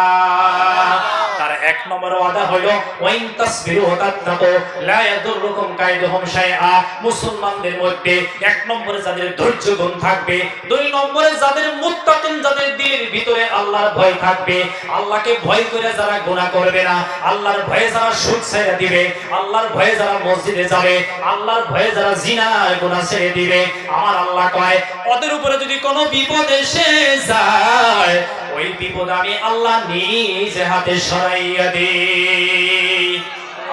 তার 1 নম্বর ওয়াদা হলো ওয়াইন তাসবিরু ওয়া তাত্তাকু লা ইয়াদুররুকুম কাইদুহুম শাইআ। মুসলমানদের মধ্যে 1 নম্বরে যাদের ধৈর্য গুণ থাকবে, 2 নম্বরে যাদের মুত্তাকিন, যাদের দিলের ভিতরে আল্লাহর ভয় থাকবে, আল্লাহকে ভয় করে যারা গুনাহ করবে না, আল্লাহর ভয়ে যারা সুদ ছেড়ে দিবে, আল্লাহর ভয়ে যারা মসজিদে যাবে, আল্লাহর ভয়ে যারা জিনা গুনাহ ছেড়ে দিবে, আমার আল্লাহ কয় ওদের উপরে যদি কোনো বিপদ এসে যায়, ওই বিপদ আমি আল্লাহ নিজে হাতে সরাইয়া দিই।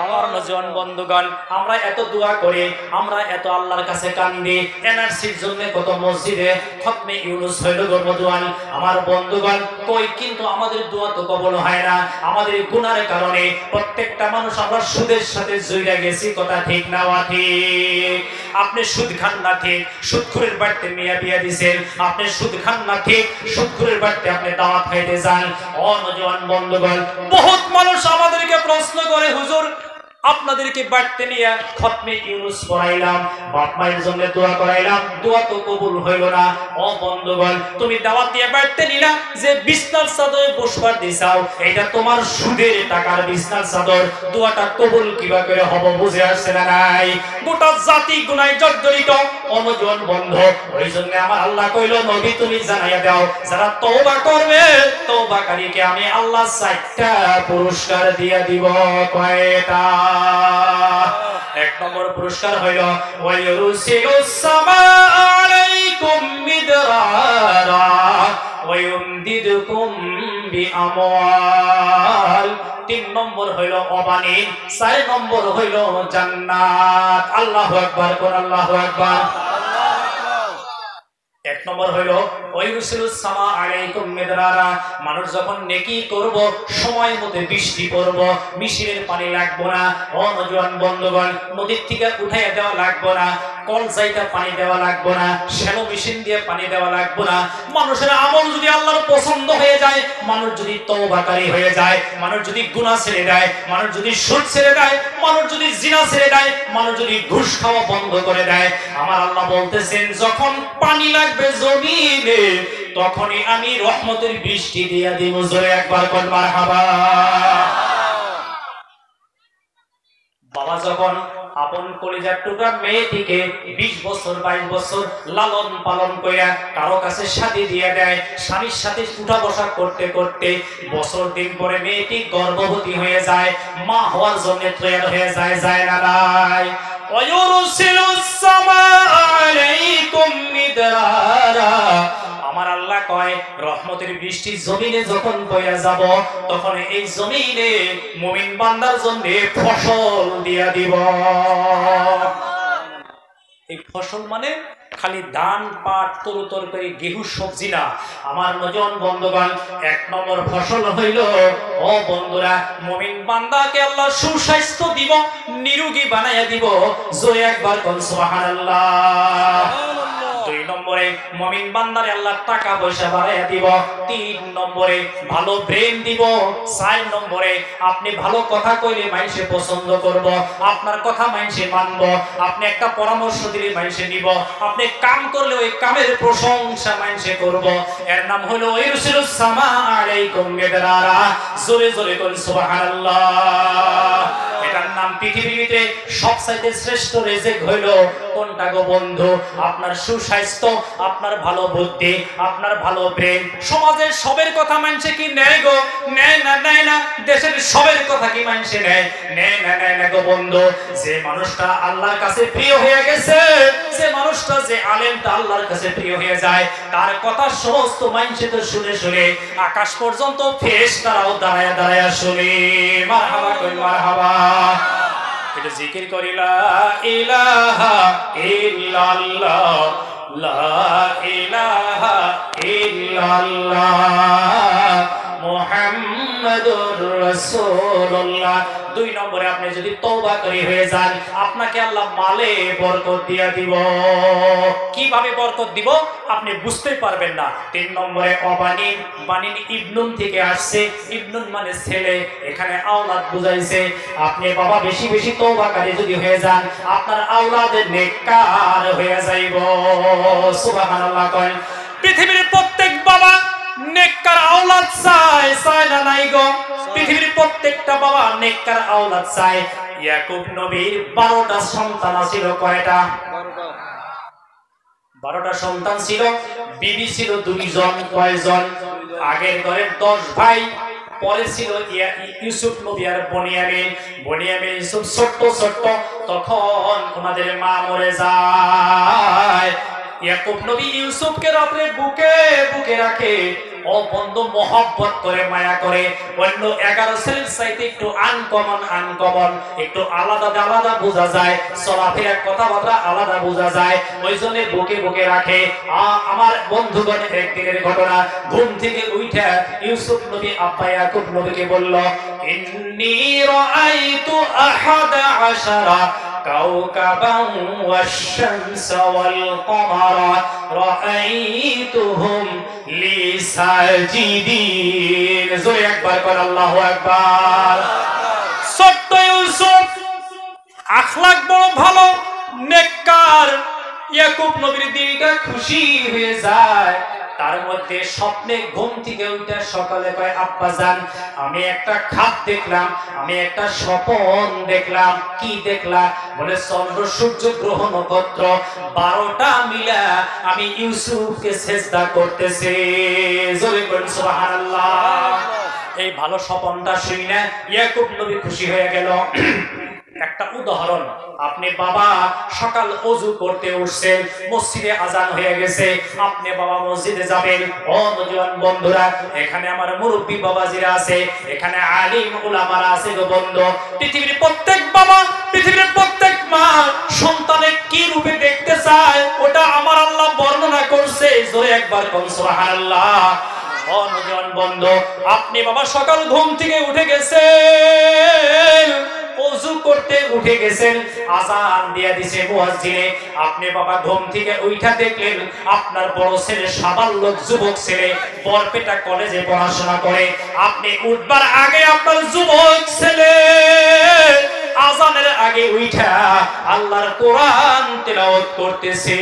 আমার নওজোয়ান বন্ধুগণ, আমরা এত দোয়া করি, আমরা এত আল্লাহর কাছে কান্দি, এনআরসির জন্য কত মসজিদে খতমে ইউনূস হইল গর্বদোয়ান। আমার বন্ধুগণ, কই কিন্তু আমাদের দোয়া তো কবুল হয় না। আমাদের গুনার কারণে প্রত্যেকটা মানুষ আমরা সুদের সাথে জড়িয়ে গেছি, কথা ঠিক না ঠিক? আপনি সুদ খান না ঠিক, সুদখোরের বাড়িতে মিয়া বিয়া দিবেন, আপনি সুদ খান না ঠিক, সুদখোরের বাড়িতে আপনি দাওয়াত খাইতে যান। ও নওজোয়ান বন্ধুগণ, বহুত মানুষ আমাদেরকে প্রশ্ন করে, হুজুর আপনাদেরকে বাড়তে নিয়ে খতমে ইউনূস পড়াইলাম, বাপ মায়ের জন্য দোয়া করাইলাম, দোয়া তো কবুল হইল না। ও বন্ধুগণ, তুমি দাওয়াত দিয়ে বাড়তে নিলা, যে বিছনার চাদরে বসবার দিছাও, এটা তোমার সুদের টাকার বিছনার চাদর, দোয়াটা কবুল কিভাবে করে হবে বুঝে আসছে না নাই? গোটা জাতি গুনাহে জর্জরিত। অনুজন বন্ধ, ওই জন্য আমার আল্লাহ কইল, নবী তুমি জানাইয়া দাও, যারা তওবা করবে, তওবাকারীকে আমি আল্লাহ 4টা পুরস্কার দিয়া দিব। কয়টা? 1 নম্বর পুরস্কার হইল ওয়ায়ুরসিলুস সামাআ আলাইকুম মিদরারা ওয়া ইউমদিদুকুম বিআমওয়াল। 3 নম্বর হইল অবানিন, 4 নম্বর হইল জান্নাত। আল্লাহু আকবার, কোন আল্লাহু আকবার। 1 নম্বর হইল ওয়ায়ুরসিলুস সামা আলাইকুম মিদরারা। মানুষ যখন নেকি করব, সময় মতো বৃষ্টি পড়ব, মিশিরের পানি লাগবো না। ও নওজোয়ান বন্ধুগণ, নদীর থেকে উঠাইয়া দেওয়া লাগবো না, কল যাইতে পানি দেওয়া লাগবে না, শ্যালো মেশিন দিয়ে পানি দেওয়া লাগবে না। মানুষের আমল যদি আল্লাহর পছন্দ হয়ে যায়, মানুষ যদি তওবাকারী হয়ে যায়, মানুষ যদি গুনাহ ছেড়ে দেয়, মানুষ যদি সুদ ছেড়ে দেয়, মানুষ যদি জিনা ছেড়ে দেয়, মানুষ যদি ঘুষ খাওয়া বন্ধ করে দেয়, আমার আল্লাহ বলতেছেন যখন পানি লাগবে জমিনে তখনই আমি রহমতের বৃষ্টি দিয়ে দিব। জোরে একবার কোন মারহাবা। বাবা যখন আপন কলিজার টুকরা মেয়েটিকে 20 বছর 22 বছর লালন পালন কইরা কারো কাছে শাদী দিয়ে দেয়, স্বামীর সাথে উঠা বসা করতে করতে বছর দিন পরে মেয়েটি গর্ভবতী হয়ে যায়, মা হওয়ার জন্য তৈরি হয়ে যায়, যায় না নাই? ওয়ায়ুরসিলুস সামা আলাইকুম মিদরারা, আমার আল্লাহ কয় রহমতের বৃষ্টি জমিনে যখন বইয়া যাব তখন এই জমিনে মুমিন বান্দার জন্য ফসল দিয়া দিব। এই ফসল মানে খালি ধান পাট তরু তরকারি গেহু সবজি না, আমার নজন বন্ধুগণ, 1 নম্বর ফসল হইল ও বন্ধুরা মুমিন বান্দাকে আল্লাহ সুস্বাস্থ্য দিব, নিরোগী বানাইয়া দিব। জোরে একবার কোন সুবহানাল্লাহ। 2 নম্বরে মুমিন বান্দারে আল্লাহ টাকা পয়সা বাড়াইয়া দিব। 3 নম্বরে ভালো ব্রেন দিব। 4 নম্বরে আপনি ভালো কথা কইলে মানুষে পছন্দ করব, আপনার কথা মানুষে মানব, আপনি একটা পরামর্শ দিলে মানুষে নিব, আপনি কাম করলে ওই কামের প্রশংসা মানুষে করব। এর নাম হলো ইরসিলুস সামা আলাইকুম মিদরারা। জোরে জোরে কোন সুবহানাল্লাহ। এটার নাম পৃথিবীতে সবচাইতে শ্রেষ্ঠ রিজিক হইল কোনটা গো বন্ধু? আপনার সুস্বাস্থ্য, আপনার ভালো বুদ্ধি, আপনার ভালো ব্রেন। সমাজের সবের কথা মানুষে কি নেয় গো? নেয় না, নেয় না। দেশের সবের কথা কি মানুষে নেয়? নেয় না, নেয় না গো বন্ধু। যে মানুষটা আল্লাহর কাছে প্রিয় হয়ে গেছে, যে মানুষটা যে আলেমটা আল্লাহর কাছে প্রিয় হয়ে যায়, তার কথা সমস্ত মানুষে তো শুনে শুনে আকাশ পর্যন্ত ফেরেশতারাও দাঁড়ায়া দাঁড়ায়া শুনে। মারহাবা কই মারহাবা। এটা জিকির করি লা ইলাহা ইল্লাল্লাহ, লা ইলাহা ইল্লাল্লাহ মুহাম্মাদুর রাসূলুল্লাহ। 2 নম্বরে আপনি যদি তওবাকারী হয়ে যান, আপনাকে আল্লাহ মালে বরকত দিয়া দিব। কিভাবে বরকত দিব আপনি বুঝতেই পারবেন না। 3 নম্বরে অবানিন, বানিন ইবনুন থেকে আসছে, ইবনুন মানে ছেলে, এখানে আওলাদ বুঝাইছে। আপনি বাবা বেশি বেশি তওবাকারী যদি হয়ে যান, আপনার আওলাদের নেককার হয়ে যাইব। সুবহানাল্লাহ কয়। পৃথিবীর প্রত্যেক বাবা নেককার আওলাদ চায়, চায় না নাই গো? পৃথিবীর প্রত্যেকটা বাবা নেককার আওলাদ চায়। ইয়াকুব নবীর 12টা সন্তান ছিল। কয়টা? 12টা সন্তান ছিল। বিবি ছিল 2 জন। কয়জন? আগের ঘরে 10 ভাই, পরে ছিল ইউসুফ নবী আর বনিয়ামিন। বনিয়ামিন ইউসুফ ছোট্ট ছোট্ট, তখন ওনাদের মা মরে যায়। ইয়াকুব নবী ইউসুফকে রাতে বুকে বুকে রাখে, ও বন্ধু মহব্বত করে, মায়া করে। অন্য 11 ছেলের চাইতে একটু আনকমন, একটু আলাদা আলাদা বোঝা যায়, চলাফেরা কথাবার্তা আলাদা বোঝা যায়, ওই জন্য বুকে বুকে রাখে। আমার বন্ধুগণের একদিনের ঘটনা, ঘুম থেকে উঠে ইউসুফ নবী আব্বা ইয়াকুব নবীকে বলল, ইন্নী রাআইতু আহাদা আশারা কাওকাবান ওয়াশ-শামসা ওয়াল-কমারা রাআইতুহুম লি সাজিদিন। জোরে একবার কর আল্লাহু আকবার। ছোট্ট ইউসুফ, আখলাক বড় ভালো, নেককার। ইয়াকুব নবীর দিলটা খুশি হয়ে যায়। তার মধ্যে স্বপ্নে ঘুম থেকে উঠে সকালে কয়, আব্বা জান আমি একটা খাপ দেখলাম, আমি একটা স্বপন দেখলাম। কি দেখলা? বলে চন্দ্র সূর্য গ্রহ নক্ষত্র 12টা মিলা আমি ইউসুফকে সেজদা করতেছি। জোরে বলুন সুবহানাল্লাহ। এই ভালো স্বপনটা শুনে ইয়াকুব নবী খুশি হয়ে গেল। একটা উদাহরণ, আপনি বাবা সকাল ওযু করতে উঠছেন, মসজিদে আজান হয়ে গেছে, আপনি বাবা মসজিদে যাবেন। ও নওজোয়ান বন্ধুরা, এখানে আমার মুরব্বী বাবাজিরা আছে, এখানে আলিম উলামারা আছে গো বন্ধু। পৃথিবীর প্রত্যেক বাবা, পৃথিবীর প্রত্যেক মা সন্তানে কি রূপে দেখতে চায় ওটা আমার আল্লাহ বর্ণনা করছে। জোরে একবার কোন সুবহানাল্লাহ। ও নওজোয়ান বন্ধু, আপনি বাবা সকাল ঘুম থেকে উঠে গেছেন, ওযু করতে উঠে গেছেন, আযান দিয়ে দিছে মুয়াজ্জিনে। আপনি বাবা ঘুম থেকে উঠা দেখলেন আপনার বড় ছেলে সাবালক যুবক ছেলে বরপেটা কলেজে পড়াশোনা করে। আপনি উঠবার আগে আপনার যুবক ছেলে আযানের আগে উঠা আল্লাহর কোরআন তেলাওয়াত করতেছে।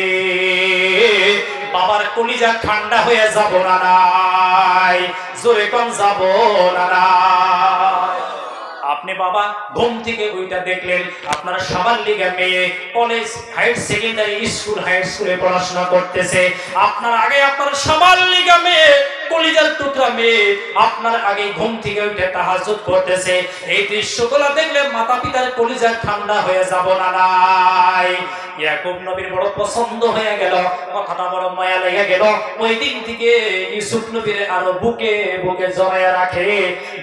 বাবার কলিজা ঠান্ডা হয়ে যাব না নাই? জোরে কোন যাব না নাই? আপনি বাবা ঘুম থেকে ওইটা দেখলেন আপনার সবার লিগা মেয়ে college higher secondary school higher স্কুলে পড়াশোনা করতেছে। আপনার আগে আপনার সবার লিগা মেয়ে কলিজার টুকরা মেয়ে আপনার আগে ঘুম থেকে উঠে তাহাজ্জুদ করতেছে। এই দৃশ্যগুলো দেখলে মাতা পিতার কলিজা ঠান্ডা হয়ে যাব না নাই? ইয়াকুব নবীর বড় পছন্দ হয়ে গেল, কথাটা বড় মায়া লেগে গেল। ওই দিন থেকে ইউসুফ নবীর আরো বুকে বুকে জড়ায় রাখে।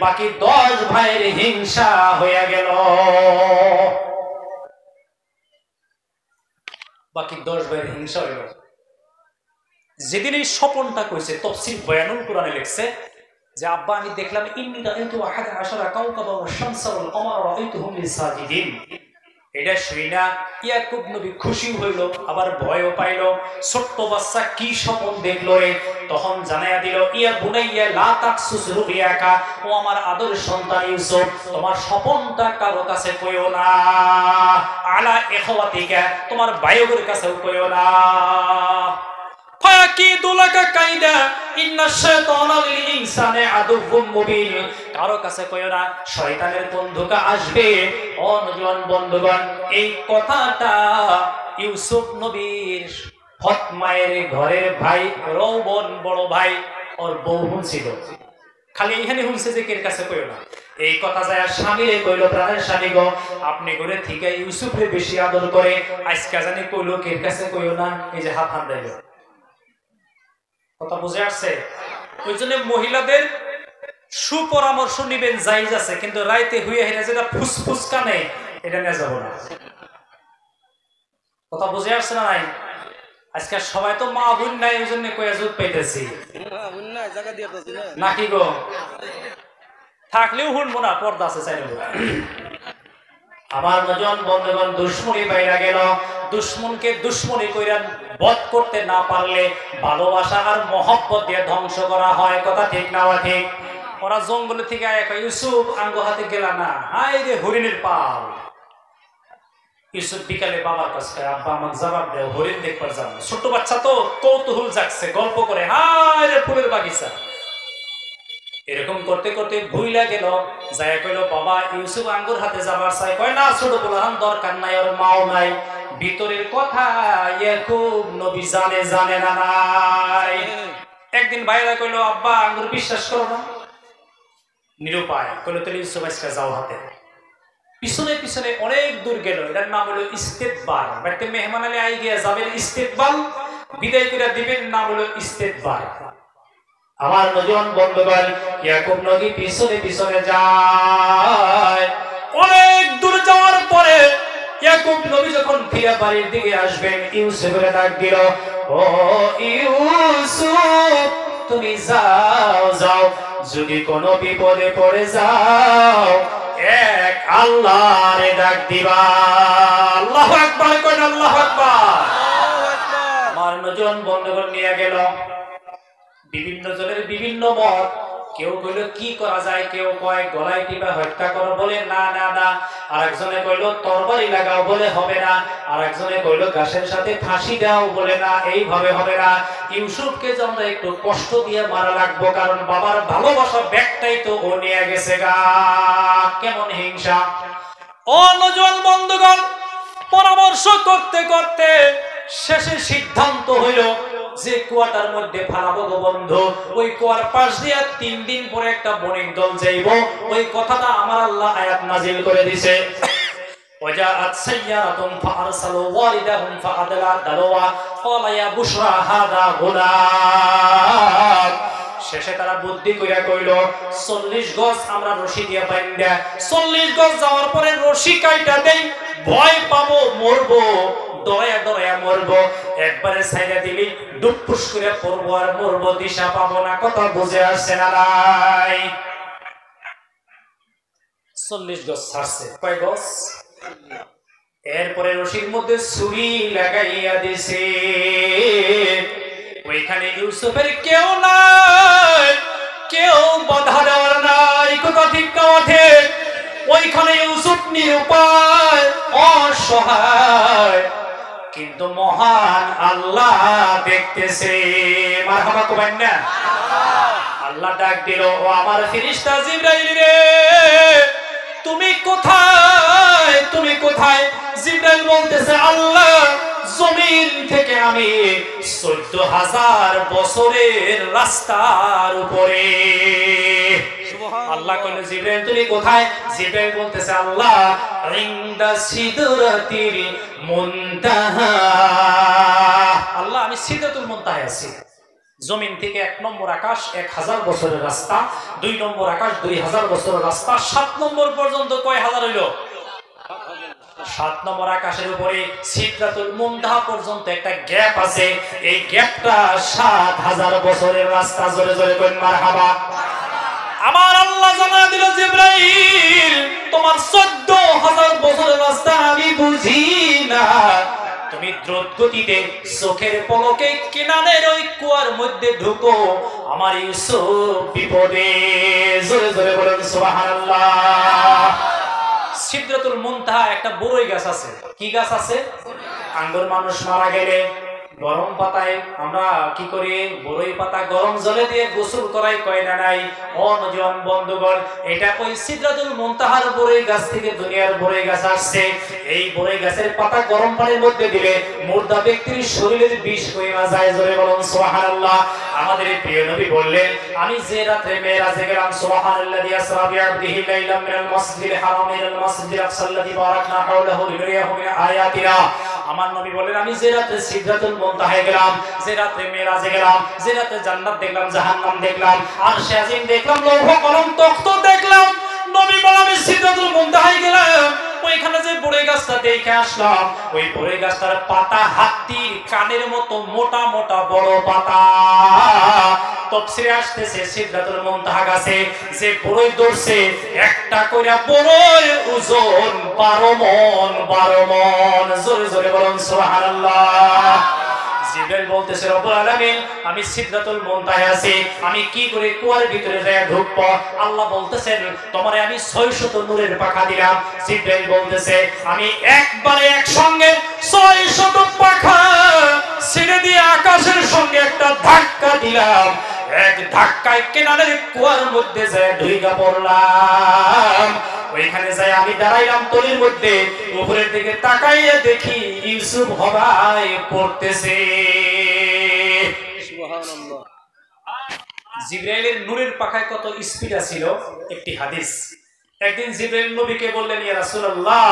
বাকি 10 ভাইয়ের হিংসা হয়ে গেল। বাকি 10 ভাইয়ের হিংসা হয়ে গেল। যেদিন এই স্বপনটা কইছে তাফসীর বয়ানুল কোরআনে লিখছে যে আব্বা আমি দেখলাম ইন্নী রাআইতু আহাদা আশারা কাওকাবা ওয়া শামসা ওয়াল কমারা রাআইতুহুম লিসাজিদিন। এটা শুইনা ইয়াকুব নবী খুশি হইল, আবার ভয়ও পাইল। ছোট্ট বাচ্চা কি স্বপ্ন দেখলো রে? তখন জানাইয়া দিল, ইয়া বুনাইয়া লা তাকসুস রুবিয়াকা, ও আমার আদর সন্তান ইউসুফ, তোমার স্বপ্নটা কারো কাছে কইও না। আলা ইখওয়াতিকা, তোমার ভাইয়ের কাছেও কইও না। ফাকিদু লাকা কাইদা ইন্নাশ শাইতানা লিল ইনসানি আদুউম মুবিন, কারো কাছে কইও না, শয়তানের বন্ধুকা আসবে। ও নওজোয়ান বন্ধুগণ, এই কথাটা ইউসুফ নবীর ফতমায়ের ঘরের ভাই রৌবন বড় ভাই ওর বউ ছিল। খালি এখানে শুনছে যে কের কাছে কইও না। এই কথা যায় স্বামীরে কইল, প্রাণের স্বামী গো, আপনি ঘরে থেকে ইউসুফরে বেশি আদর করে, আজকে জানি কইল কের কাছে কইও না। এই যে হাত দিল, কথা বুঝে আসছে? ওই জন্য মহিলাদের সুপরামর্শ নিবেন জায়েজ আছে, কিন্তু রাইতে হুইয়া হেরে যেটা ফুসফুস কানে এটা নিয়ে যাব না। কথা বুঝে আসছে না নাই? আজকে সবাই তো মা বোন নাই, ওই জন্য কয়া জুত পাইতেছি নাকি গো? থাকলেও শুনবো না, পর্দা আছে চাইলে। আমার নজন বন্ধুগণ, দুশ্মনী বাইরা গেল। দুশ্মনকে দুশ্মনী কইরা বধ করতে না পারলে ভালোবাসা আর মহব্বত দিয়ে ধ্বংস করা হয়। কথা ঠিক না ঠিক? ওরা জঙ্গলে থেকে আয় কয়, ইউসুফ আঙ্গো হাতে গেলা না, হায় রে হরিণের পাল। ইউসুফ বিকালে বাবার কাছে, আব্বা আমাকে জবাব দেও, হরিণ দেখবার যাবো। ছোট বাচ্চা তো কৌতূহল জাগছে, গল্প করে, হায় রে ফুলের বাগিচা। এরকম করতে করতে ভুইলা গেল, যায় কইল, বাবা ইউসুফ আঙ্গুর হাতে যাবার চাই। কয় না, ছোট বলার দরকার নাই, ওর মাও নাই। ভিতরের কথা ইয়াকুব নবী জানে জানে না নাই? একদিন বাইরে কইল, আব্বা আঙ্গুর বিশ্বাস করো না? নিরুপায় কইল, তাহলে ইউসুফ আজকে যাও হাতে। পিছনে পিছনে অনেক দূর গেল। এটার নাম হলো ইস্তেকবার। বাড়িতে মেহমান আলী আই গিয়া যাবেন ইস্তেকবাল বিদায় করে দিবেন, নাম হলো ইস্তেকবার। আমার নওজোয়ান বন্ধুগণ, ইয়াকুব নবী পিছনে পিছনে যায়। অনেক দূর যাওয়ার পরে ইয়াকুব নবী যখন ফিরে বাড়ির দিকে আসবেন, ইউসুফের ডাক দিল, ও ইউসুফ, তুমি যাও যাও, যদি কোনো বিপদে পড়ে যাও এক আল্লাহরে ডাক দিবা। আল্লাহু আকবার কইন, আল্লাহু আকবার। আমার নওজোয়ান বন্ধুগণ নিয়ে গেল। বিভিন্ন জনের বিভিন্ন মত। কেউ কইল কি করা যায়, কেউ কয় গলায় টিপা হত্যা করো, বলে না না না। আর একজনে কইল তরবারি লাগাও, বলে হবে না। আর একজনে কইল গাছের সাথে ফাঁসি দাও, বলে না, এইভাবে হবে না। ইউসুফকে যে আমরা একটু কষ্ট দিয়ে মারা লাগবো, কারণ বাবার ভালোবাসা ব্যাগটাই তো ও নিয়ে গেছে গা। কেমন হিংসা! ও নওজোয়ান বন্ধুগণ, পরামর্শ করতে করতে শেষে সিদ্ধান্ত হইল যে কুয়াটার মধ্যে ফালাবো গো বন্ধু। ওই কুয়ার পাশ দিয়ে 3 দিন পরে একটা বণিক দল যাইব। ওই কথাটা আমার আল্লাহ আয়াত নাজিল করে দিয়েছে। ওয়াজাআত সাইয়ারাতুন ফাআরসালু ওয়ালিদাহুম ফাআদলা দালওয়া ক্বালা ইয়া বুশরা হাদা গুলাম। শেষে তারা বুদ্ধি কইরা কইল, 40 গজ আমরা রশি দিয়া বাইন্ধা, 40 গজ যাওয়ার পরে রশি কাইটা দেই, ভয় পাবো, মরবো, দয়া দয়া মরবো। একবারে ছাইরা দিলি ডুবপুস করে পড়বো আর মরবো, দিশা পাবো না। কথা বুঝে আসছে না নাই? 40 গজ ছাড়ছে। কয় গজ? এরপরে রশির মধ্যে ছুরি লাগাইয়া দিছে। ওইখানে ইউসুফের কেউ নাই, কেউ বাধা দেওয়ার নাই। কথা ঠিক না ঠিক? ওইখানে ইউসুফ নিরুপায়, অসহায়, কিন্তু মহান আল্লাহ দেখতেছে। মারহাবা কবেন না? আল্লাহ ডাক দিল, ও আমার ফেরেশতা জিবরাইল রে, তুমি কোথায়? তুমি কোথায়? জিবরাইল বলতেছে, আল্লাহ জমিন থেকে আমি 14,000 বছরের রাস্তার উপরে। আল্লাহ কইল, জিবরাইল তুমি কোথায়? জিবরাইল বলতেছে, আল্লাহ ইনদা সিদরাতিল মুনতাহা। আল্লাহ আমি সিদরাতুল মুনতাহায় আছি। জমিন থেকে 1 নম্বর আকাশ 1000 বছরের রাস্তা, 2 নম্বর আকাশ 2000 বছরের রাস্তা, 7 নম্বর পর্যন্ত কয় হাজার হইল? 7 নম্বর আকাশের উপরে সিদরাতুল মুনতাহা পর্যন্ত একটা গ্যাপ আছে। এই গ্যাপটা 7000 বছরের রাস্তা। জোরে জোরে কইন মারহাবা। আমার আল্লাহ জানা দিল, জিবরাইল তোমার 14000 বছরের রাস্তা আমি বুঝি না। তুমি দ্রুত গতিতে চোখের পলকে কিনারের ওই কুয়ার মধ্যে ঢুকো, আমার ইউসুফ বিপদে। জোরে জোরে বলেন সুবহানাল্লাহ। সিদরাতুল মুনতাহা একটা বড়ই গাছ আছে। কি গাছ আছে? আঙ্গুর মানুষ মারা গেলে গরম পাতায় আমরা কি করি? বড়ই পাতা গরম জলে দিয়ে গোসল করাই, কয় না নাই? অনজন বন্ধুগণ, এটা ওই সিদরাতুল মুনতাহার বড়ই গাছ থেকে দুনিয়ার বড়ই গাছ আসছে। এই বড়ই গাছের পাতা গরম পানির মধ্যে দিলে মুর্দা ব্যক্তির শরীরের বিষ কইমা যায়। জোরে বলুন সুবহানাল্লাহ। আমাদের প্রিয় নবী বললেন, আমি যে রাতে মেরাজে গেলাম, সুবহানাল্লাযী আসরা বিআবদিহি লাইলাম মিনাল মাসজিদিল হারাম ইলাল মাসজিদিল আকসাল্লাযী বারাকনা হাওলাহু লিনুরিয়াহু মিন আয়াতিনা। আমার নবী বলেন, আমি যে রাতে সিদরাতুল মুনতাহায় গেলাম, যে রাতে মেরাজে গেলাম, যে রাতে জান্নাত দেখলাম, জাহান্নাম দেখলাম, আরশে আজিম দেখলাম, লৌহ কলম তখ্ত দেখলাম। নবী বলেন, আমি সিদরাতুল মুনতাহায় গেলাম, ওইখানে যে বড়ই গাছটা দেখে আসলাম, ওই বড়ই গাছটার পাতা হাতির কানের মতো মোটা মোটা বড় পাতা। তাফসীরে আসতেছে, সিদরাতুল মুনতাহা গাছে যে বড়ই ধরছে, একটা কইরা বড়ই ওজন 12 মণ। 12 মণ। জোরে জোরে বলুন সুবহানাল্লাহ। জিবরাইল বলতেছে, রব্বুল আলামিন আমি সিদরাতুল মুনতাহায় আছি, আমি কি করে কুয়ার ভিতরে যায় ঢুকবো? আল্লাহ বলতেছেন, তোমারে আমি 600 নূরের পাখা দিলাম। জিবরাইল বলতেছে, আমি একবারে একসঙ্গে 600 পাখা ছেড়ে দিয়ে আকাশের সঙ্গে একটা ধাক্কা দিলাম। এক ধাক্কায় কেনারের কুয়ার মধ্যে যায় ঢুইকা পড়লাম। ওইখানে যাই আমি দাঁড়াইলাম তলির মধ্যে, উপরের দিকে তাকাইয়া দেখি ইউসুফ হবায় পড়তেছে। সুবহানাল্লাহ। জিবরাইলের নূরের পাখায় কত স্পিড ছিল। একটি হাদিস, একদিন জিবরাইল নবীকে বললেন, ইয়া রাসূলুল্লাহ,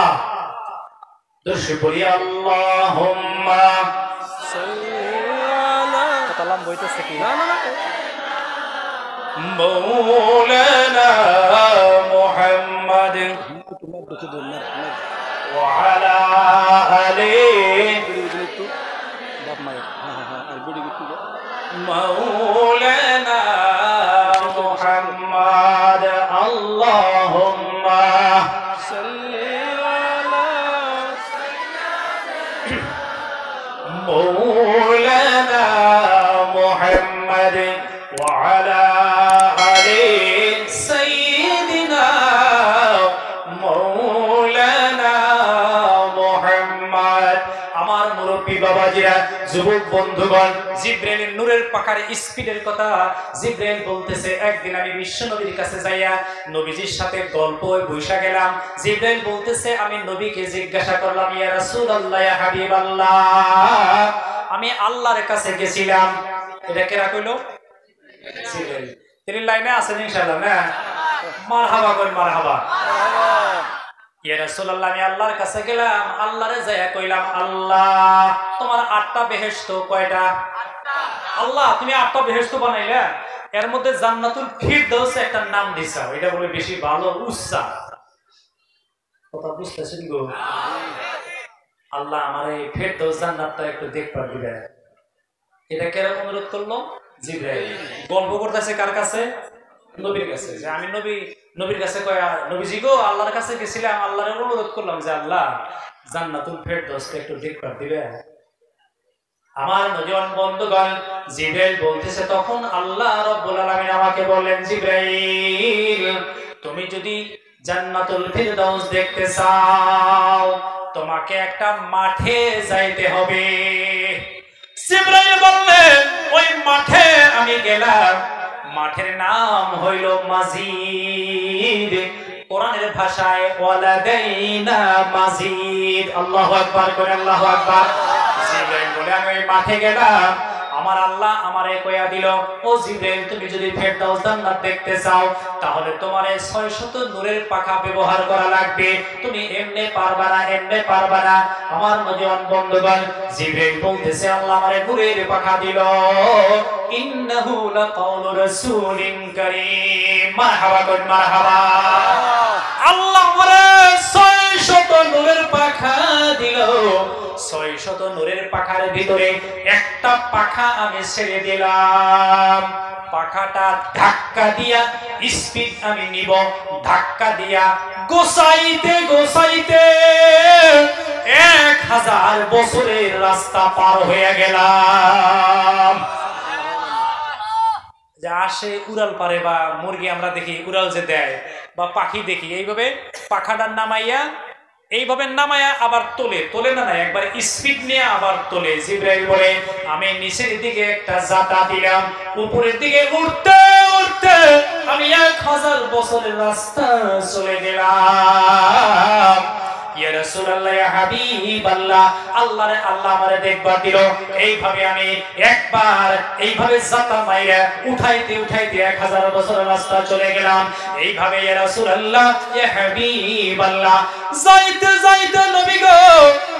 দরুদ পড়ি, আল্লাহুম্মা সাল্লি আলা। কালাম বইতেছে কি? না না না, مولانا محمد وعلى آله مولانا محمد اللهم صل على مولانا محمد وعلى বাবাজিরা, যুবক বন্ধুগণ, জিবরাইলের নূরের পাখার স্পিডের কথা জিবরাইল বলতেছে, একদিন আমি বিশ্ব নবীর কাছে যাইয়া নবীজির সাথে গল্প বৈশা গেলাম। জিবরাইল বলতেছে, আমি নবীকে জিজ্ঞাসা করলাম, ইয়া রাসূলুল্লাহ, ইয়া হাবিবাল্লাহ, আমি আল্লাহর কাছে গেছিলাম। এটা কেরা কইলো? জিবরাইল। তিনি লাইনে আছেন ইনশাআল্লাহ না? মারহাবা কই, মারহাবা। ইয়া রাসূলুল্লাহ, আমি আল্লাহর কাছে গেলাম, আল্লাহরে যাইয়া কইলাম, আল্লাহ তোমার 8টা বেহেশত কয়টা? 8টা। আল্লাহ তুমি 8টা বেহেশত বানাইলা, এর মধ্যে জান্নাতুল ফিরদাউস একটা নাম দিছা, এটা বলে বেশি ভালো উচ্চা। কথা বুঝতেছেন গো? আল্লাহ আমার এই ফিরদাউস জান্নাতটা একটু দেখবার দিবে। এটা কেন অনুরোধ করলো? জিবরাইল। গল্প করতেছে কার কাছে? নবীর কাছে, যে আমি নবীর কাছে কয়, নবীজি গো, আল্লাহর কাছে গেছিলাম, আল্লাহর অনুরোধ করলাম যে আল্লাহ জান্নাতুল ফেরদৌস একটু দেখবার দিবে। আমার নজওয়ান বন্ধুগণ, জিবরাইল বলতেছে, তখন আল্লাহ রাব্বুল আলামিন আমাকে বললেন, জিবরাইল তুমি যদি জান্নাতুল ফেরদৌস দেখতে চাও তোমাকে একটা মাঠে যাইতে হবে। জিবরাইল বললেন, ওই মাঠে আমি গেলাম, মাঠের নাম হইল মাজিদ, কোরআনের ভাষায় ওয়ালাদাইনা মাজিদ। আল্লাহু আকবার করে আল্লাহু আকবার। জিবরাইল বলে আমি ওই মাঠে গেলাম, আমার আল্লাহ আমারে কইয়া দিল, ও জিবরাইল তুমি যদি ফেরদাউস জান্নাত দেখতে চাও তাহলে তোমারে 600 নূরের পাখা ব্যবহার করা লাগবে, তুমি এমনি পারবা না, এমনি পারবা না। আমার নজওয়ান বন্ধুগণ, জিবরাইল বলতেছে আল্লাহ আমারে নূরের পাখা দিল, ইন্নাহু লাকাউলু রাসূলিন কারীম। মারহাবা কর মারহাবা। আল্লাহ আমারে 600 নূরের পাখা দিল। 600 নূরের পাখার ভিতরে একটা পাখা আমি ছেড়ে দিলাম, পাখাটা ধাক্কা দিয়া স্পিড আমি নিব, ধাক্কা দিয়া গোসাইতে গোসাইতে 1000 বছরের রাস্তা পার হয়ে গেলাম। যে আসে উড়াল পারে, বা মুরগি আমরা দেখি উড়াল যে দেয়, বা পাখি দেখি, এইভাবে পাখাটার নামাইয়া এইভাবে নামায়া আবার তোলে না, একবার স্পিড নিয়ে আবার তোলে। জিবরাইল বলে আমি নিচের দিকে একটা জাতা দিলাম, উপরের দিকে উঠতে উঠতে আমি 1000 বছরের রাস্তা চলে গেলাম। ইয়া রাসূলুল্লাহ, ইয়া হাবিবাল্লাহ, আল্লাহ আমারে দেখবার দিল। এইভাবে আমি একবার এইভাবে জাতা মাইরা উঠাইতে 1000 বছরের রাস্তা চলে গেলাম। এইভাবে ইয়া রাসূলুল্লাহ, ইয়া হাবিবাল্লাহ, যাইতে যাইতে নবী গো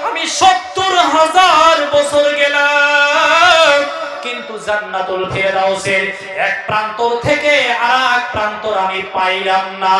আমি 70,000 বছর গেলাম, কিন্তু জান্নাতুল ফেরদাউসের এক প্রান্তর থেকে আরেক প্রান্তর আমি পাইলাম না।